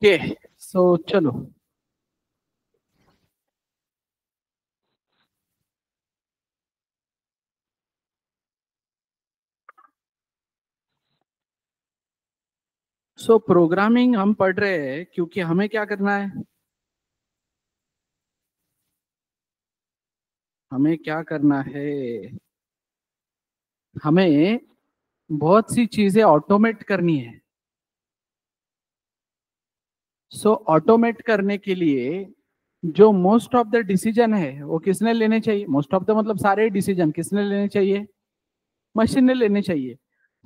Okay so चलो programming हम पढ़ रहे हैं क्योंकि हमें क्या करना है, हमें क्या करना है, हमें बहुत सी चीजें ऑटोमेट करनी है। ऑटोमेट करने के लिए जो मोस्ट ऑफ द डिसीजन है वो किसने लेने चाहिए, मोस्ट ऑफ द मतलब सारे डिसीजन किसने लेने चाहिए, मशीन ने लेने चाहिए।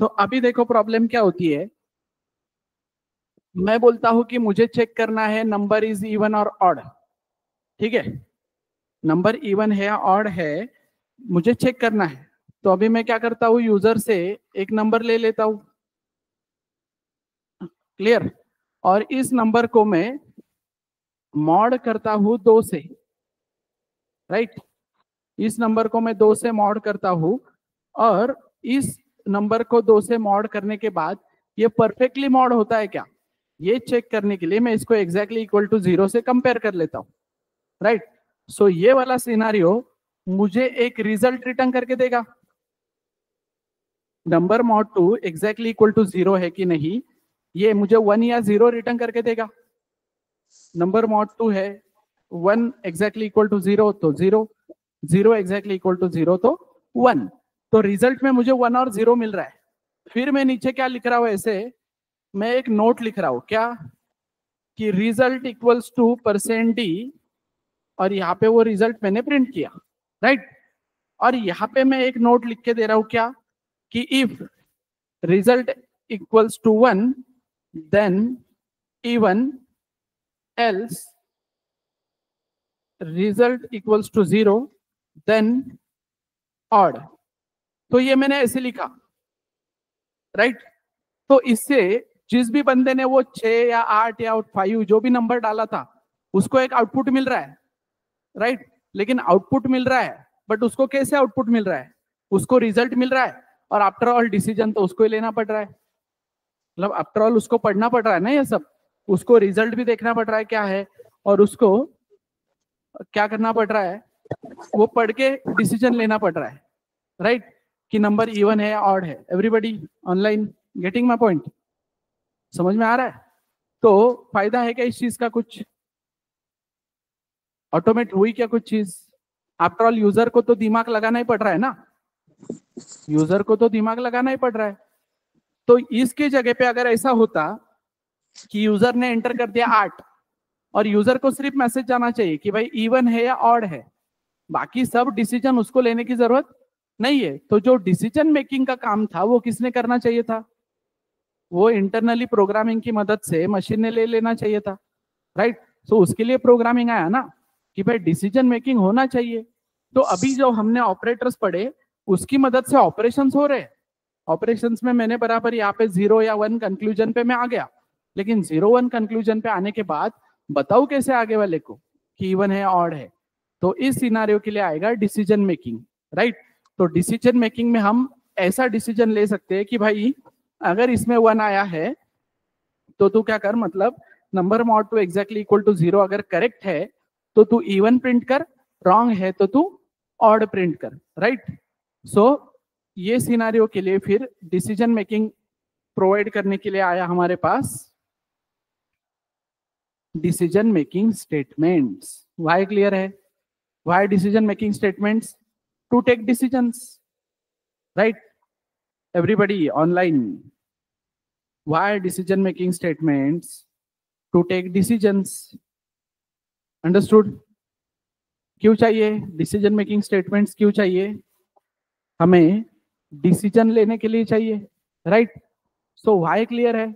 तो अभी देखो प्रॉब्लम क्या होती है, मैं बोलता हूं कि मुझे चेक करना है नंबर इज इवन और ऑड, ठीक है, नंबर इवन है या ऑड है, मुझे चेक करना है। तो अभी मैं क्या करता हूँ, यूजर से एक नंबर ले लेता हूं, क्लियर, और इस नंबर को मैं मॉड करता हूं 2 से, राइट, इस नंबर को मैं 2 से मॉड करता हूं, और इस नंबर को 2 से मॉड करने के बाद ये परफेक्टली मॉड होता है क्या, ये चेक करने के लिए मैं इसको एग्जैक्टली इक्वल टू 0 से कंपेयर कर लेता हूं, राइट। ये वाला सिनारियो मुझे एक रिजल्ट रिटर्न करके देगा, number mod 2 exactly equal to 0 है कि नहीं, ये मुझे 1 या 0 रिटर्न करके देगा। नंबर मॉड 2 है, 1 एग्जैक्टली इक्वल टू 0 तो 0, 0 एग्जैक्टली इक्वल टू 0 तो 1। तो रिजल्ट में मुझे 1 और 0 मिल रहा है। फिर मैं नीचे क्या लिख रहा हूं, ऐसे मैं एक नोट लिख रहा हूं क्या, कि रिजल्ट इक्वल्स टू %d, और यहाँ पे वो रिजल्ट मैंने प्रिंट किया, राइट। और यहाँ पे मैं एक नोट लिख के दे रहा हूं क्या, कि if result equals to 1 then even, else result equals to 0 then odd. तो ये मैंने ऐसे लिखा, राइट। तो इससे जिस भी बंदे ने वो 6 या 8 या 5 जो भी नंबर डाला था उसको एक आउटपुट मिल रहा है, राइट। लेकिन आउटपुट मिल रहा है, बट उसको कैसे आउटपुट मिल रहा है, उसको रिजल्ट मिल रहा है, और आफ्टर ऑल डिसीजन तो उसको ही लेना पड़ रहा है, मतलब आफ्टर ऑल उसको पढ़ना पड़ रहा है ना ये सब, उसको रिजल्ट भी देखना पड़ रहा है क्या है, और उसको क्या करना पड़ रहा है, वो पढ़ के डिसीजन लेना पड़ रहा है, राइट, कि नंबर इवन है या ऑड है। Everybody online getting my point, समझ में आ रहा है। तो फायदा है क्या इस चीज का, कुछ ऑटोमेट हुई क्या कुछ चीज, आफ्टर ऑल यूजर को तो दिमाग लगाना ही पड़ रहा है ना, यूजर को तो दिमाग लगाना ही पड़ रहा है। तो इसके जगह पे अगर ऐसा होता कि यूजर ने एंटर कर दिया 8, और यूजर को सिर्फ मैसेज जाना चाहिए कि भाई इवन है या ऑड है, बाकी सब डिसीजन उसको लेने की जरूरत नहीं है। तो जो डिसीजन मेकिंग का काम था वो किसने करना चाहिए था, वो इंटरनली प्रोग्रामिंग की मदद से मशीन ने ले लेना चाहिए था, राइट। तो उसके लिए प्रोग्रामिंग आया ना, कि भाई डिसीजन मेकिंग होना चाहिए। तो अभी जो हमने ऑपरेटर्स पढ़े उसकी मदद से ऑपरेशंस हो रहे हैं, ऑपरेशंस में मैंने बराबर यहाँ पे 0 या 1 कंक्लूजन पे मैं आ गया, लेकिन 0-1 कंक्लूजन पे आने के बाद बताओ कैसे आगे वाले को कि इवन है ऑड है। तो इस सिनारियो के लिए आएगा डिसीजन मेकिंग, राइट। तो डिसीजन मेकिंग में हम ऐसा डिसीजन ले सकते हैं कि भाई अगर इसमें 1 आया है तो तू क्या कर, मतलब number mod two exactly equal to 0 अगर करेक्ट है तो तू इवन प्रिंट कर, रॉन्ग है तो तू ऑड प्रिंट कर, राइट। सो ये सिनारियो के लिए फिर डिसीजन मेकिंग प्रोवाइड करने के लिए आया हमारे पास decision making statements. Why clear है, why decision making statements, to take decisions, right, everybody online, why decision making statements, to take decisions, understood. क्यों चाहिए डिसीजन मेकिंग स्टेटमेंट्स, क्यों चाहिए, हमें डिसीजन लेने के लिए चाहिए, राइट। सो वाई क्लियर है।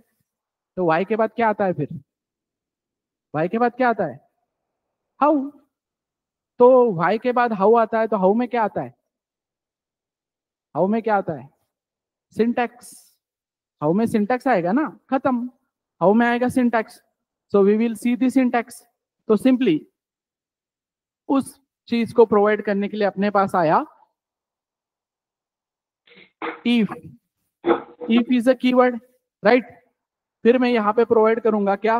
तो वाई के बाद क्या आता है, फिर वाई के बाद क्या आता है, हाउ। तो वाई के बाद हाउ आता है, तो हाउ में क्या आता है, हाउ में क्या आता है, सिंटैक्स। हाउ में सिंटैक्स आएगा ना, खत्म, हाउ में आएगा syntax. So we will see the syntax. तो सिंपली उस चीज को प्रोवाइड करने के लिए अपने पास आया if, if is a keyword, right. फिर मैं यहां पे प्रोवाइड करूंगा क्या,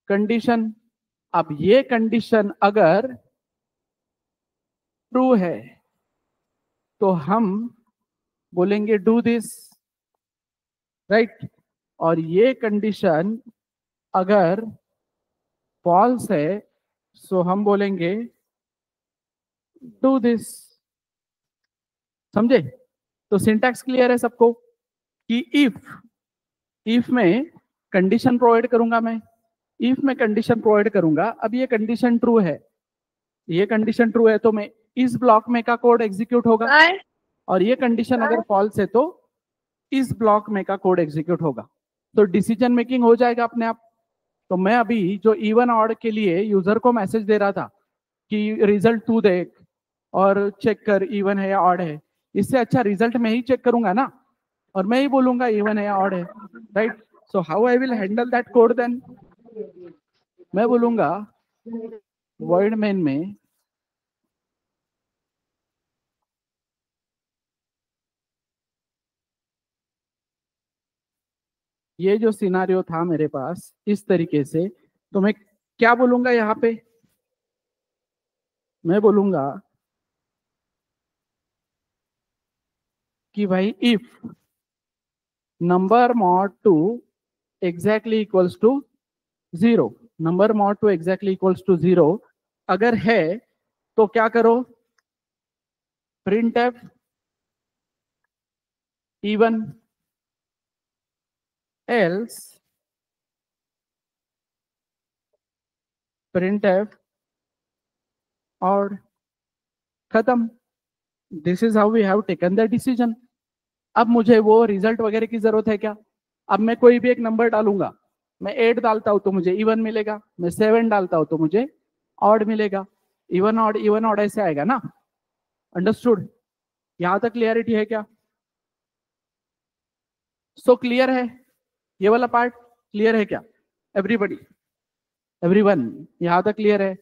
कंडीशन, अब ये कंडीशन अगर ट्रू है तो हम बोलेंगे डू दिस, राइट। और ये कंडीशन अगर फॉल्स है सो हम बोलेंगे डू दिस। समझे? तो सिंटैक्स क्लियर है सबको कि इफ में कंडीशन प्रोवाइड करूंगा, मैं इफ में कंडीशन प्रोवाइड करूंगा। अब ये कंडीशन ट्रू है, ये कंडीशन ट्रू है तो मैं इस ब्लॉक में का कोड एग्जीक्यूट होगा, और ये कंडीशन अगर फॉल्स है तो इस ब्लॉक में का कोड एग्जीक्यूट होगा। तो डिसीजन मेकिंग हो जाएगा अपने आप। तो मैं अभी जो इवन ऑड के लिए यूजर को मैसेज दे रहा था कि रिजल्ट तू देख और चेक कर इवन है या ऑड है, इससे अच्छा रिजल्ट मैं ही चेक करूंगा ना, और मैं ही बोलूंगा इवन है या ऑड है, right. So how I will handle that code then? मैं बोलूंगा void main में ये जो सिनारियो था मेरे पास इस तरीके से, तो मैं क्या बोलूंगा यहाँ पे? मैं बोलूंगा कि भाई if number mod two exactly equals to 0, number mod two exactly equals to 0 अगर है तो क्या करो? printf even, else printf और खत्म। This is how we have taken the decision. अब मुझे वो रिजल्ट वगैरह की जरूरत है क्या? अब मैं कोई भी एक नंबर डालूंगा, मैं 8 डालता हूं तो मुझे इवन मिलेगा, मैं 7 डालता हूं तो मुझे ऑड मिलेगा। इवन ऑड ऐसे आएगा ना। अंडरस्टूड? यहां तक क्लियरिटी है क्या? सो क्लियर है? ये वाला पार्ट क्लियर है क्या एवरीबडी? एवरीवन यहां तक क्लियर है?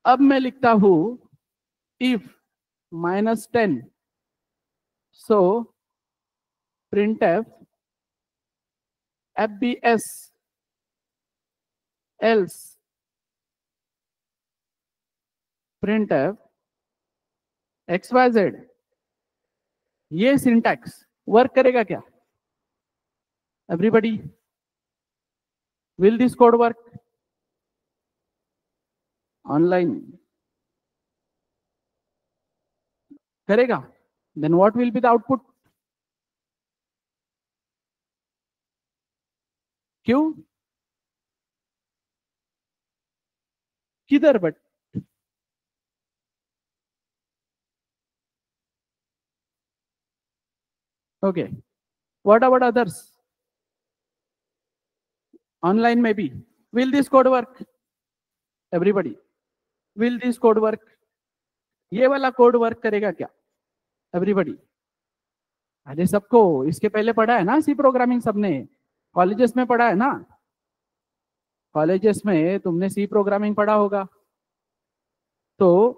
अब मैं लिखता हूं if -10 so printf fbs else printf xyz। ये सिंटैक्स वर्क करेगा क्या everybody? Will this code work online? करेगा? Then what will be the output? क्यों? किधर? But okay, what about others? Online में भी will this code work everybody? Will this code work? ये वाला कोड वर्क करेगा क्या एवरीबडी? अरे सबको इसके पहले पढ़ा है ना सी प्रोग्रामिंग, सबने कॉलेजेस में पढ़ा है ना। कॉलेजेस में तुमने सी प्रोग्रामिंग पढ़ा होगा, तो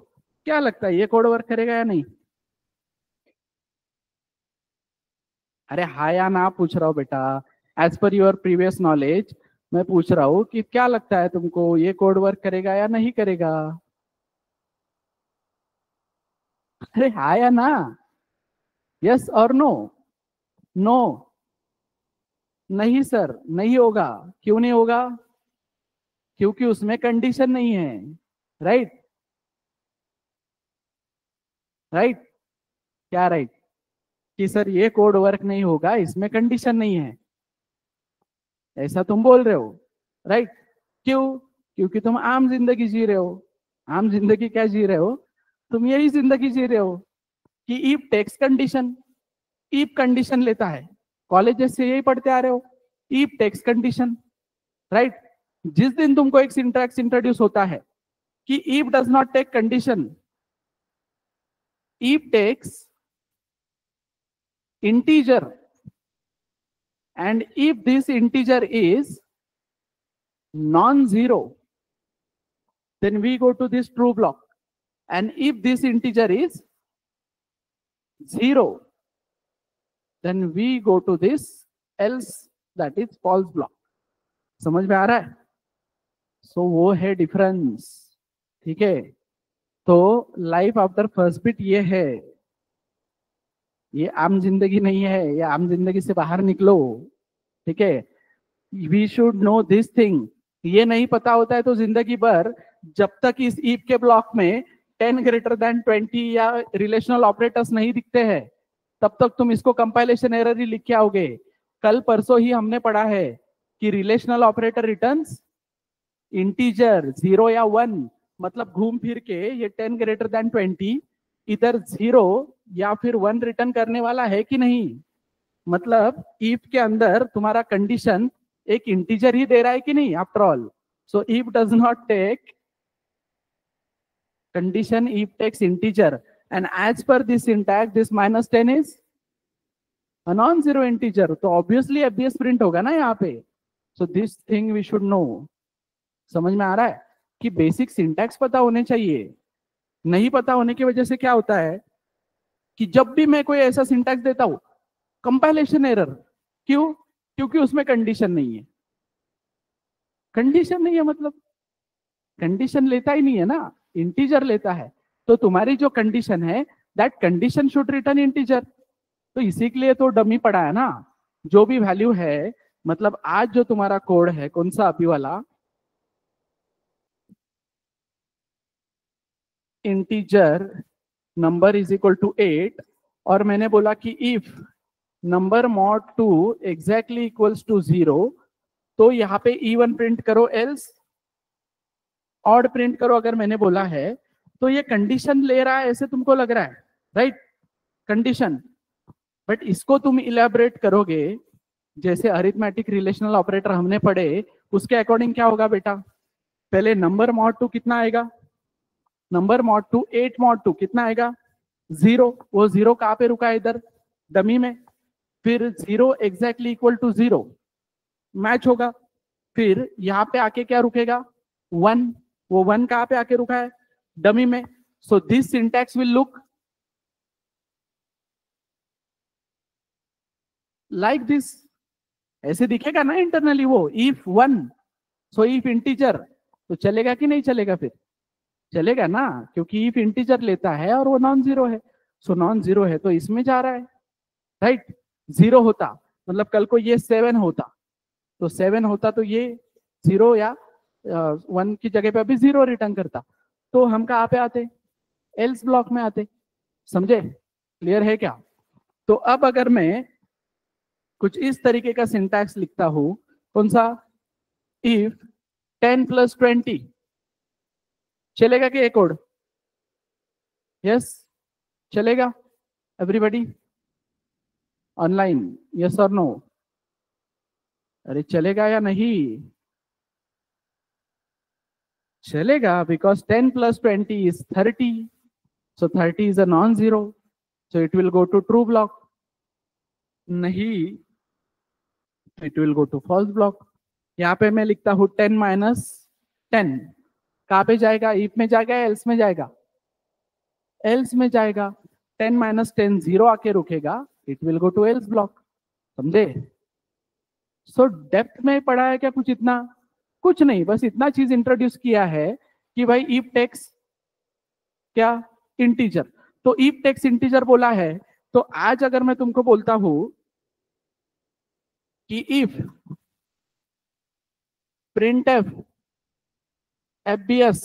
क्या लगता है ये कोड वर्क करेगा या नहीं? अरे हाँ या ना पूछ रहा हूँ बेटा, as per your previous knowledge मैं पूछ रहा हूँ कि क्या लगता है तुमको ये कोड वर्क करेगा या नहीं करेगा? अरे हाँ या ना, यस और नो? नो, नहीं सर नहीं होगा। क्यों नहीं होगा? क्योंकि उसमें कंडीशन नहीं है, राइट? राइट? क्या राइट? कि सर ये कोड वर्क नहीं होगा, इसमें कंडीशन नहीं है, ऐसा तुम बोल रहे हो, राइट? क्यों? क्योंकि तुम आम जिंदगी जी रहे हो। आम जिंदगी क्या जी रहे हो? तुम यही जिंदगी जी रहे हो कि if takes condition, if condition लेता है। कॉलेजेस से यही पढ़ते आ रहे हो, इफ टेक्स कंडीशन, राइट? जिस दिन तुमको एक सिंटैक्स इंट्रोड्यूस होता है कि if does not take condition, if takes integer and if this integer is non-zero then we go to this true block, and if this integer is 0 then we go to this else that is false block. समझ में आ रहा है? सो वो है difference. ठीक है, तो life after first bit ये है, ये आम जिंदगी नहीं है, ये आम जिंदगी से बाहर निकलो। ठीक है, we should know this thing. ये नहीं पता होता है तो जिंदगी भर जब तक इस ईफ के ब्लॉक में 10 ग्रेटर देन 20 या रिलेशनल ऑपरेटर्स नहीं दिखते हैं, तब तक तुम इसको कंपाइलेशन एरर ही लिख के आओगे। कल परसों ही हमने पढ़ा है कि रिलेशनल ऑपरेटर रिटर्न्स इंटीजर 0 या 1, मतलब घूम फिर के ये 10 ग्रेटर देन 20 इधर 0 या फिर 1 रिटर्न करने वाला है कि नहीं। मतलब इफ के अंदर तुम्हारा कंडीशन एक इंटीजर ही दे रहा है कि नहीं after all. So if does not take condition, if takes integer, and as per this syntax this -10 is a non-zero integer, तो obviously FBS print होगा ना यहाँ पे। so this thing we should know। समझ में आ रहा है कि बेसिक सिंटैक्स पता होने चाहिए। नहीं पता होने की वजह से क्या होता है कि जब भी मैं कोई ऐसा सिंटैक्स देता हूं कंपाइलेशन एरर। क्यों? क्योंकि उसमें कंडीशन नहीं है। कंडीशन नहीं है मतलब कंडीशन लेता ही नहीं है ना, इंटीजर लेता है। तो तुम्हारी जो कंडीशन है that condition should return integer. तो इसी के लिए तो डमी पड़ा है ना। जो भी वैल्यू है, मतलब आज जो तुम्हारा कोड है कौन सा अभी वाला, integer number is equal to 8, और मैंने बोला कि if number mod 2 exactly equals to 0, तो यहाँ पे E1 प्रिंट करो, एल्स ऑड प्रिंट करो। अगर मैंने बोला है तो ये कंडीशन ले रहा है ऐसे तुमको लग रहा है, राइट? कंडीशन। बट इसको तुम इलेबोरेट करोगे जैसे अरिथमेटिक रिलेशनल ऑपरेटर हमने पढ़े, उसके अकॉर्डिंग क्या होगा बेटा? पहले नंबर मॉड 2 कितना आएगा? नंबर मॉड 2 8 मॉड 2 कितना आएगा? 0। वो 0 कहाँ पे रुका है? इधर डमी में। फिर 0 एग्जैक्टली इक्वल टू 0 मैच होगा। फिर यहाँ पे आके क्या रुकेगा? 1। वो 1 कहाँ पे आके रुका है? डमी में। So this syntax will look like this. ऐसे दिखेगा ना इंटरनली वो इफ 1। सो इफ इंटीजर, तो चलेगा कि नहीं चलेगा? फिर चलेगा ना, क्योंकि इफ इंटीजर लेता है और वो नॉन जीरो है। सो नॉन जीरो है तो इसमें जा रहा है, राइट? 0 होता मतलब कल को ये 7 होता, तो 7 होता तो ये 0 या 1 की जगह पे अभी 0 रिटर्न करता। तो हम कहाँ पे आते? एल्स ब्लॉक में आते। समझे? क्लियर है क्या? तो अब अगर मैं कुछ इस तरीके का सिंटैक्स लिखता हूं, कौन सा? इफ 10 + 20, चलेगा कि एक कोड? यस, चलेगा। एवरीबॉडी ऑनलाइन, यस और नो? अरे चलेगा या नहीं? चलेगा, because 10 + 20 is 30. So 30 is a non-zero. So it will go to true block. नहीं, it will go to false block. यहाँ पे मैं लिखता हूँ 10 - 10, कहाँ पे जाएगा? इफ में जाएगा या एल्स में जाएगा? एल्स में जाएगा। 10 - 10 0 आके रुकेगा, it will go to else block. समझे? सो डेप्थ में पढ़ा है क्या कुछ? इतना कुछ नहीं, बस इतना चीज इंट्रोड्यूस किया है कि भाई इफ टेक्स क्या? इंटीजर। तो इफ टेक्स इंटीजर बोला है, तो आज अगर मैं तुमको बोलता हूं कि if printf fbs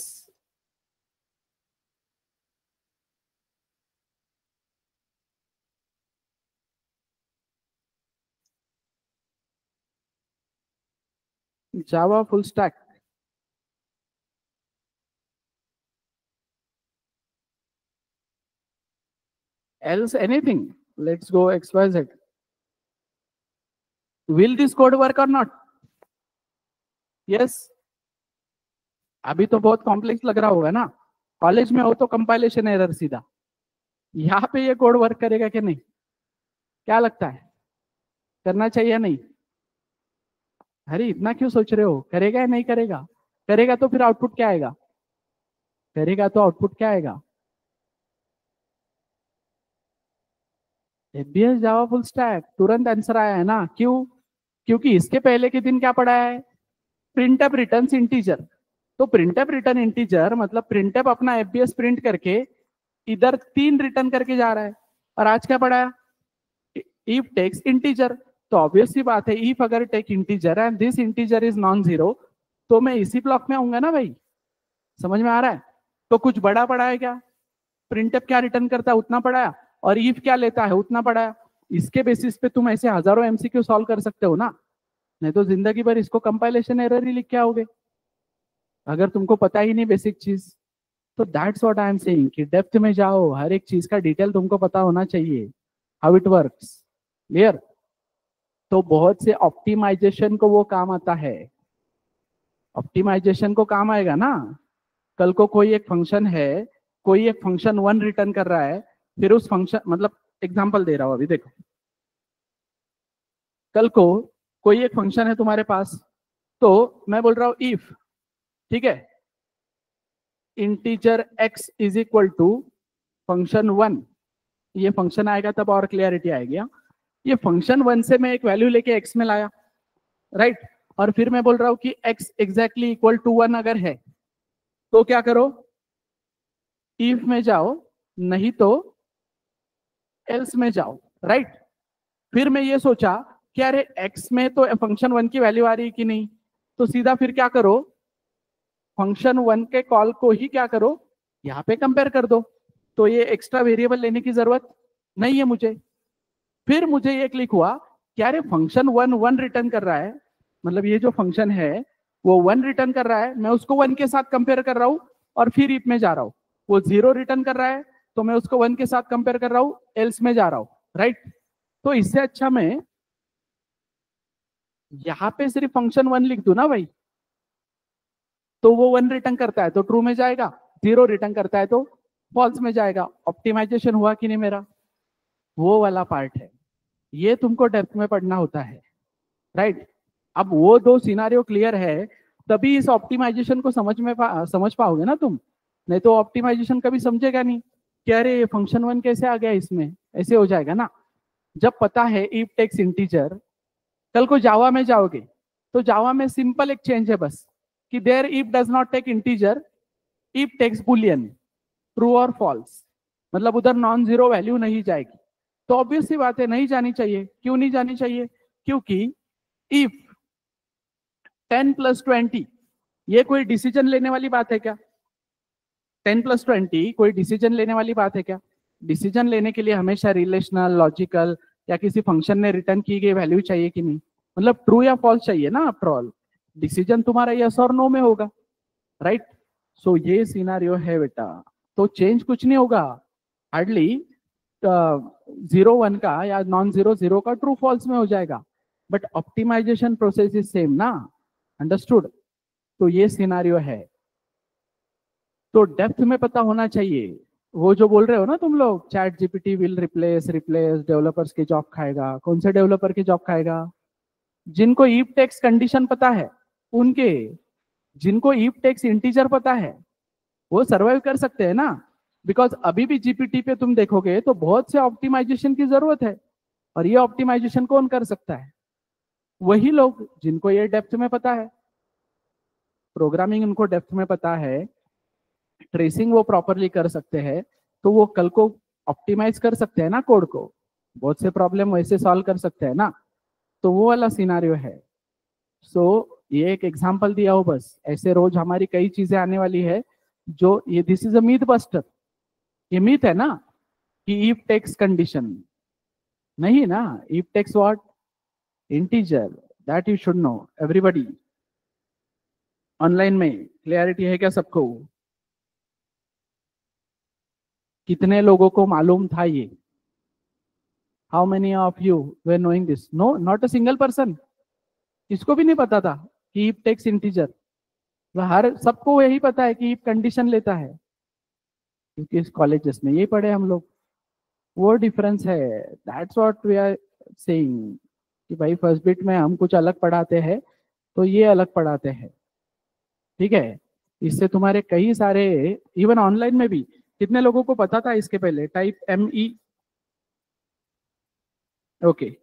java full stack else anything, let's go xyz, will this code work or not? yes, अभी तो बहुत कॉम्प्लेक्स लग रहा होगा ना, कॉलेज में हो तो कंपाइलेशन एरर सीधा। यहाँ पे ये कोड वर्क करेगा कि नहीं? क्या लगता है? करना चाहिए या नहीं? अरे इतना क्यों सोच रहे हो? करेगा या नहीं करेगा? करेगा तो फिर आउटपुट क्या आएगा? करेगा तो आउटपुट क्या आएगा? FBS Java full stack. तुरंत आंसर आया है ना? क्यों? क्योंकि इसके पहले के दिन क्या पढ़ा है, प्रिंटअप रिटर्न्स इंटीजर। तो प्रिंटअप रिटर्न इंटीजर मतलब प्रिंटअप अपना एफबीएस प्रिंट करके इधर 3 रिटर्न करके जा रहा है। और आज क्या पढ़ा है, इफ टेक्स इंटीजर। तो ऑब्वियस सी बात है, इफ अगर take integer and this integer is non zero, तो मैं इसी ब्लॉक में आऊंगा ना भाई। समझ में आ रहा है? तो कुछ बड़ा पड़ा है क्या, प्रिंटअप क्या रिटर्न करता है उतना पढ़ाया, और इफ क्या लेता है उतना पढ़ाया। इसके बेसिस पे तुम ऐसे हजारों एमसीक्यू सॉल्व कर सकते हो ना, नहीं तो जिंदगी भर इसको कंपाइलेशन एरर ही लिख के आओगे अगर तुमको पता ही नहीं बेसिक चीज। तो that's what I am saying कि डेप्थ में जाओ, हर एक चीज का डिटेल तुमको पता होना चाहिए, हाउ इट वर्क्स। क्लियर? तो बहुत से ऑप्टिमाइजेशन को वो काम आता है, ऑप्टिमाइजेशन को काम आएगा ना। कल को कोई एक फंक्शन है, कोई एक फंक्शन 1 रिटर्न कर रहा है, फिर उस फंक्शन मतलब एग्जांपल दे रहा हूं अभी, देखो कल को कोई एक फंक्शन है तुम्हारे पास, तो मैं बोल रहा हूं इफ, ठीक है, integer x is equal to function 1, ये फंक्शन आएगा तब और क्लियरिटी आएगी। ये फंक्शन 1 से मैं एक वैल्यू लेके x में लाया, राइट, और फिर मैं बोल रहा हूं कि x एग्जैक्टली इक्वल टू 1 अगर है तो क्या करो, इफ में जाओ, नहीं तो एल्स में जाओ, राइट। फिर मैं ये सोचा कि अरे x में तो फंक्शन 1 की वैल्यू आ रही है कि नहीं, तो सीधा फिर क्या करो, फंक्शन 1 के कॉल को ही क्या करो, यहाँ पे कंपेयर कर दो। तो ये एक्स्ट्रा वेरिएबल लेने की जरूरत नहीं है मुझे। फिर मुझे ये क्लिक हुआ कि अरे फंक्शन 1 रिटर्न कर रहा है, मतलब ये जो फंक्शन है वो 1 रिटर्न कर रहा है, मैं उसको 1 के साथ कंपेयर कर रहा हूँ और फिर इफ में जा रहा हूँ। वो 0 रिटर्न कर रहा है तो मैं उसको 1 के साथ कंपेयर कर रहा हूँ, एल्स में जा रहा हूँ, राइट। तो इससे अच्छा मैं यहाँ पे सिर्फ फंक्शन 1 लिख दू ना भाई, तो वो 1 रिटर्न करता है तो ट्रू में जाएगा, 0 रिटर्न करता है तो फॉल्स में जाएगा। ऑप्टिमाइजेशन हुआ कि नहीं मेरा, वो वाला पार्ट है, ये तुमको डेप्थ में पढ़ना होता है, राइट। अब वो 2 सिनारियो क्लियर है तभी इस ऑप्टिमाइजेशन को समझ पाओगे ना तुम, नहीं तो ऑप्टिमाइजेशन कभी समझेगा नहीं कि अरे ये फंक्शन 1 कैसे आ गया इसमें, ऐसे हो जाएगा ना। जब पता है इफ टेक्स इंटीजर, कल को जावा में जाओगे तो जावा में सिंपल एक चेंज है बस कि there if does not take integer, if takes boolean, true और फॉल्स, मतलब उधर नॉन जीरो वैल्यू नहीं जाएगी। तो ऑब्वियस सी बात है नहीं जानी चाहिए। क्यों नहीं जानी चाहिए, क्योंकि इफ 10 + 20 ये कोई डिसीजन लेने वाली बात है क्या, 10 + 20 कोई डिसीजन लेने वाली बात है क्या। डिसीजन लेने के लिए हमेशा रिलेशनल, लॉजिकल या किसी फंक्शन ने रिटर्न की गई वैल्यू चाहिए कि नहीं, मतलब ट्रू या फॉल्स चाहिए ना। आफ्टर ऑल डिसीजन तुम्हारा यस और नो में होगा, राइट। सो ये सिनारियो है बेटा, तो चेंज कुछ नहीं होगा हार्डली, 0 1 का या नॉन जीरो 0 का ट्रू फॉल्स में हो जाएगा, but optimisation process is same ना, अंडरस्टूड। तो ये सिनारियो है, तो डेप्थ में पता होना चाहिए। वो जो बोल रहे हो ना तुम लोग, chat GPT will replace developers की जॉब खाएगा, कौन से डेवलपर की जॉब खाएगा, जिनको इफ टेक्स कंडीशन पता है उनके, जिनको इफ टेक्स इंटीजर पता है वो सर्वाइव कर सकते हैं ना। बिकॉज अभी भी जीपीटी पे तुम देखोगे तो बहुत से ऑप्टिमाइजेशन की जरूरत है, और ये ऑप्टिमाइजेशन कौन कर सकता है, वही लोग जिनको ये डेप्थ में पता है, प्रोग्रामिंग उनको डेप्थ में पता है, ट्रेसिंग वो प्रॉपरली कर सकते हैं, तो वो कल को ऑप्टिमाइज कर सकते हैं ना कोड को, बहुत से प्रॉब्लम वैसे सॉल्व कर सकते हैं ना। तो वो वाला सिनारियो है। सो ये एक एग्जांपल दिया हो बस, ऐसे रोज हमारी कई चीजें आने वाली है जो ये, this is a myth buster. ये मीथ है ना कि इफ टेक्स कंडीशन, नहीं ना, if takes what, integer, that you should know everybody. Online में क्लियरिटी है क्या सबको, कितने लोगों को मालूम था ये, how many of you were knowing this, no not a single person, इसको भी नहीं पता था कि इफ टेक्स इंटीजर। हर सबको यही पता है कि इफ कंडीशन लेता है, क्योंकि इस कॉलेजेस में यही पढ़े हम लोग। वो डिफरेंस है, that's what we are saying कि भाई फर्स्ट बिट में हम कुछ अलग पढ़ाते हैं तो ये अलग पढ़ाते हैं, ठीक है। इससे तुम्हारे कई सारे, इवन ऑनलाइन में भी कितने लोगों को पता था इसके पहले टाइप ME, ओके।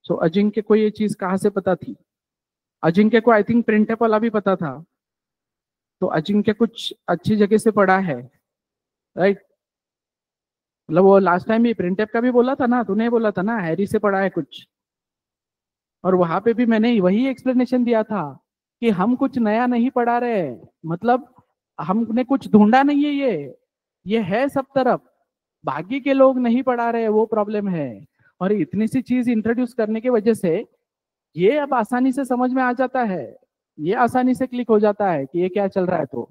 सो अजिंक्य को ये चीज कहाँ से पता थी? अजिंक्य को आई थिंक प्रिंटअप वाला भी पता था, तो अजिंक्य कुछ अच्छी जगह से पढ़ा है, राइट? मतलब वो लास्ट टाइम भी प्रिंटअप का भी बोला था ना, तूने बोला था ना हैरी से पढ़ा है कुछ, और वहां पे भी मैंने वही एक्सप्लेनेशन दिया था कि हम कुछ नया नहीं पढ़ा रहे, मतलब हमने कुछ ढूंढा नहीं है, ये है सब तरफ, बाकी के लोग नहीं पढ़ा रहे, वो प्रॉब्लम है। और इतनी सी चीज इंट्रोड्यूस करने की वजह से ये अब आसानी से समझ में आ जाता है, ये आसानी से क्लिक हो जाता है कि ये क्या चल रहा है। तो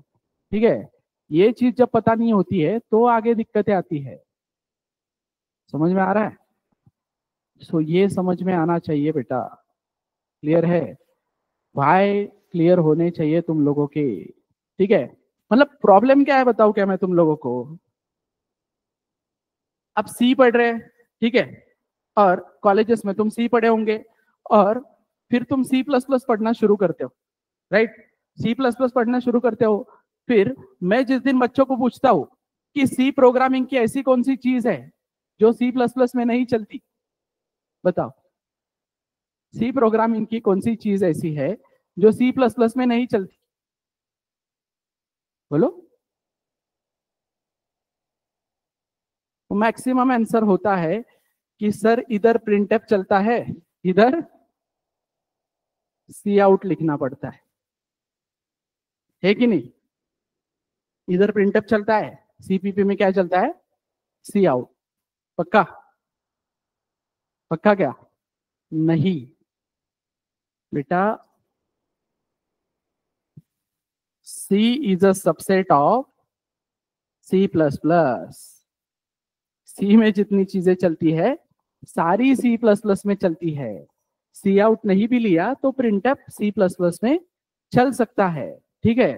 ठीक है, ये चीज जब पता नहीं होती है तो आगे दिक्कतें आती है। समझ में आ रहा है? सो ये समझ में आना चाहिए बेटा, क्लियर है? भाई क्लियर होने चाहिए तुम लोगों के, ठीक है? मतलब प्रॉब्लम क्या है बताओ, क्या मैं तुम लोगों को, अब सी पढ़ रहे हैं, ठीक है, और कॉलेजेस में तुम सी पढ़े होंगे, और फिर तुम सी प्लस प्लस पढ़ना शुरू करते हो, राइट? सी प्लस प्लस पढ़ना शुरू करते हो, फिर मैं जिस दिन बच्चों को पूछता हूं कि सी प्रोग्रामिंग की ऐसी कौन सी चीज है जो सी प्लस प्लस में नहीं चलती, बताओ, सी प्रोग्रामिंग की कौन सी चीज ऐसी है जो सी प्लस प्लस में नहीं चलती? बोलो। मैक्सिमम आंसर होता है कि सर इधर प्रिंटफ चलता है, इधर सी आउट लिखना पड़ता है कि नहीं? इधर प्रिंटफ चलता है, सीपीपी में क्या चलता है? Cout. पक्का? पक्का क्या? नहीं बेटा, C is a subset of C plus plus. C में जितनी चीजें चलती है सारी सी प्लस प्लस में चलती है। सी आउट नहीं भी लिया तो प्रिंटअप सी प्लस प्लस में चल सकता है, ठीक है?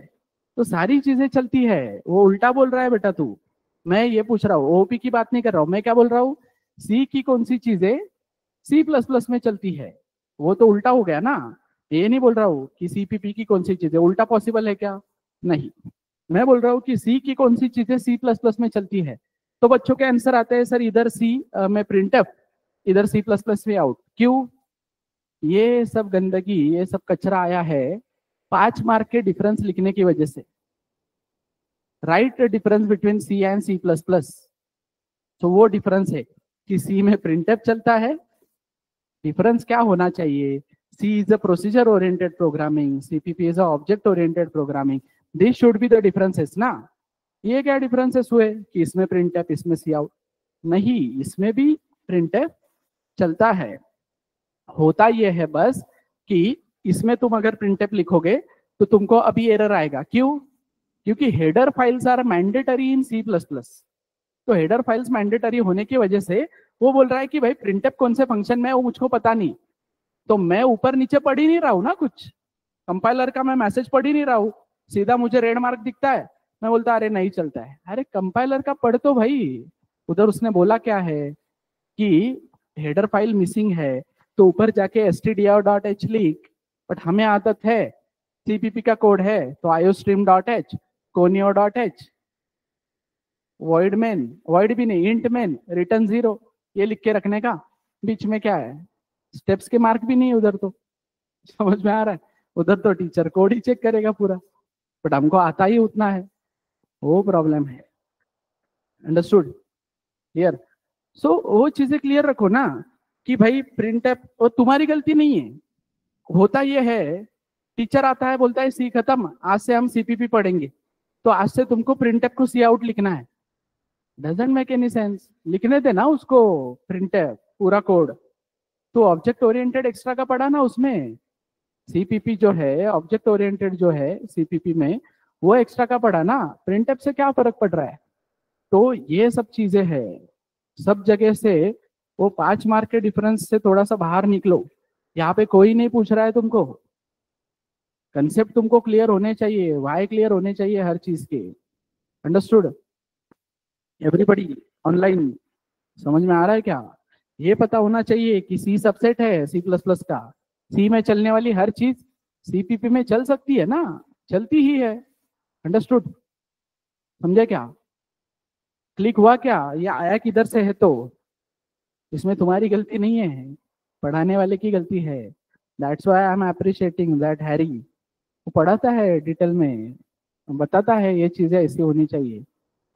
तो सारी चीजें चलती है। वो उल्टा बोल रहा है बेटा तू, मैं ये पूछ रहा हूँ, ओपी की बात नहीं कर रहा हूँ, मैं क्या बोल रहा हूँ, सी की कौन सी चीजें सी प्लस प्लस में चलती है, वो तो उल्टा हो गया ना। ये नहीं बोल रहा हूँ कि सीपीपी की कौन सी चीजें, उल्टा पॉसिबल है क्या? नहीं, मैं बोल रहा हूँ कि सी की कौन सी चीजें सी प्लस प्लस में चलती है। तो बच्चों के आंसर आते हैं सर इधर सी में प्रिंटअप, इधर सी प्लस प्लस में आउट। क्यों? ये सब गंदगी, ये सब कचरा आया है 5 मार्क के डिफरेंस लिखने की वजह से। Right difference between C and C plus plus, तो वो डिफरेंस है कि सी में प्रिंटअप चलता है। डिफरेंस क्या होना चाहिए? C is a procedure oriented programming, CPP is a object oriented programming. This should be the differences ना। ये क्या डिफरेंसेस हुए कि इसमें प्रिंटअप इसमें सी आउट? नहीं, इसमें भी प्रिंटअप चलता है। होता यह है बस कि इसमें तुम अगर प्रिंटअप लिखोगे तो तुमको अभी एरर आएगा। क्यों? क्योंकि header files are mandatory in C plus plus. तो हेडर फाइल्स मैंडेटरी होने की वजह से वो बोल रहा है कि भाई प्रिंटअप कौन से फंक्शन में है वो मुझको पता नहीं, तो मैं ऊपर नीचे पढ़ ही नहीं रहा हूं ना, कुछ कंपाइलर का मैं मैसेज पढ़ ही नहीं रहा हूं, सीधा मुझे रेड मार्क दिखता है, मैं बोलता अरे नहीं चलता है। अरे कंपाइलर का पढ़ तो भाई, उधर उसने बोला क्या है कि हेडर फाइल मिसिंग है, तो ऊपर जाके stdio.h लिख। बट हमें आदत है, सीपीपी का कोड है तो iostream.h, conio.h, void main, void भी नहीं, int main, रिटर्न 0, ये लिख के रखने का। बीच में क्या है? स्टेप्स के मार्क भी नहीं उधर तो। समझ में आ रहा है? उधर तो टीचर कोड ही चेक करेगा पूरा, बट हमको आता ही उतना है, वो प्रॉब्लम है। अंडरस्टूड? क्लियर? सो वो चीजें क्लियर रखो ना कि भाई प्रिंट एप, और तुम्हारी गलती नहीं है। होता ये है, टीचर आता है बोलता है सी खत्म, आज से हम सीपीपी पढ़ेंगे, तो आज से तुमको प्रिंट एप को सी आउट लिखना है। डजंट मेक एनी सेंस, लिखने देना उसको प्रिंट एप पूरा कोड। तो ऑब्जेक्ट ओरिएंटेड एक्स्ट्रा का पढ़ा ना उसमें, सीपीपी जो है ऑब्जेक्ट ओरिएंटेड जो है सीपीपी में, वो एक्स्ट्रा का पढ़ा ना। प्रिंट एप से क्या फर्क पड़ रहा है? तो ये सब चीजें है, सब जगह से वो 5 मार्क के डिफरेंस से थोड़ा सा बाहर निकलो। यहाँ पे कोई नहीं पूछ रहा है तुमको, कंसेप्ट तुमको क्लियर होने चाहिए, वाई क्लियर होने चाहिए हर चीज के। Understood everybody online? समझ में आ रहा है क्या? ये पता होना चाहिए कि सी सबसेट है सी प्लस प्लस का, सी में चलने वाली हर चीज सीपीपी में चल सकती है ना, चलती ही है। अंडरस्टूड? समझे क्या? क्लिक हुआ क्या? ये आया किधर से है? तो इसमें तुम्हारी गलती नहीं है। पढ़ाने वाले की गलती है। That's why I am appreciating that Harry, वो पढ़ाता है डिटेल में, बताता है ये चीजें ऐसी होनी चाहिए,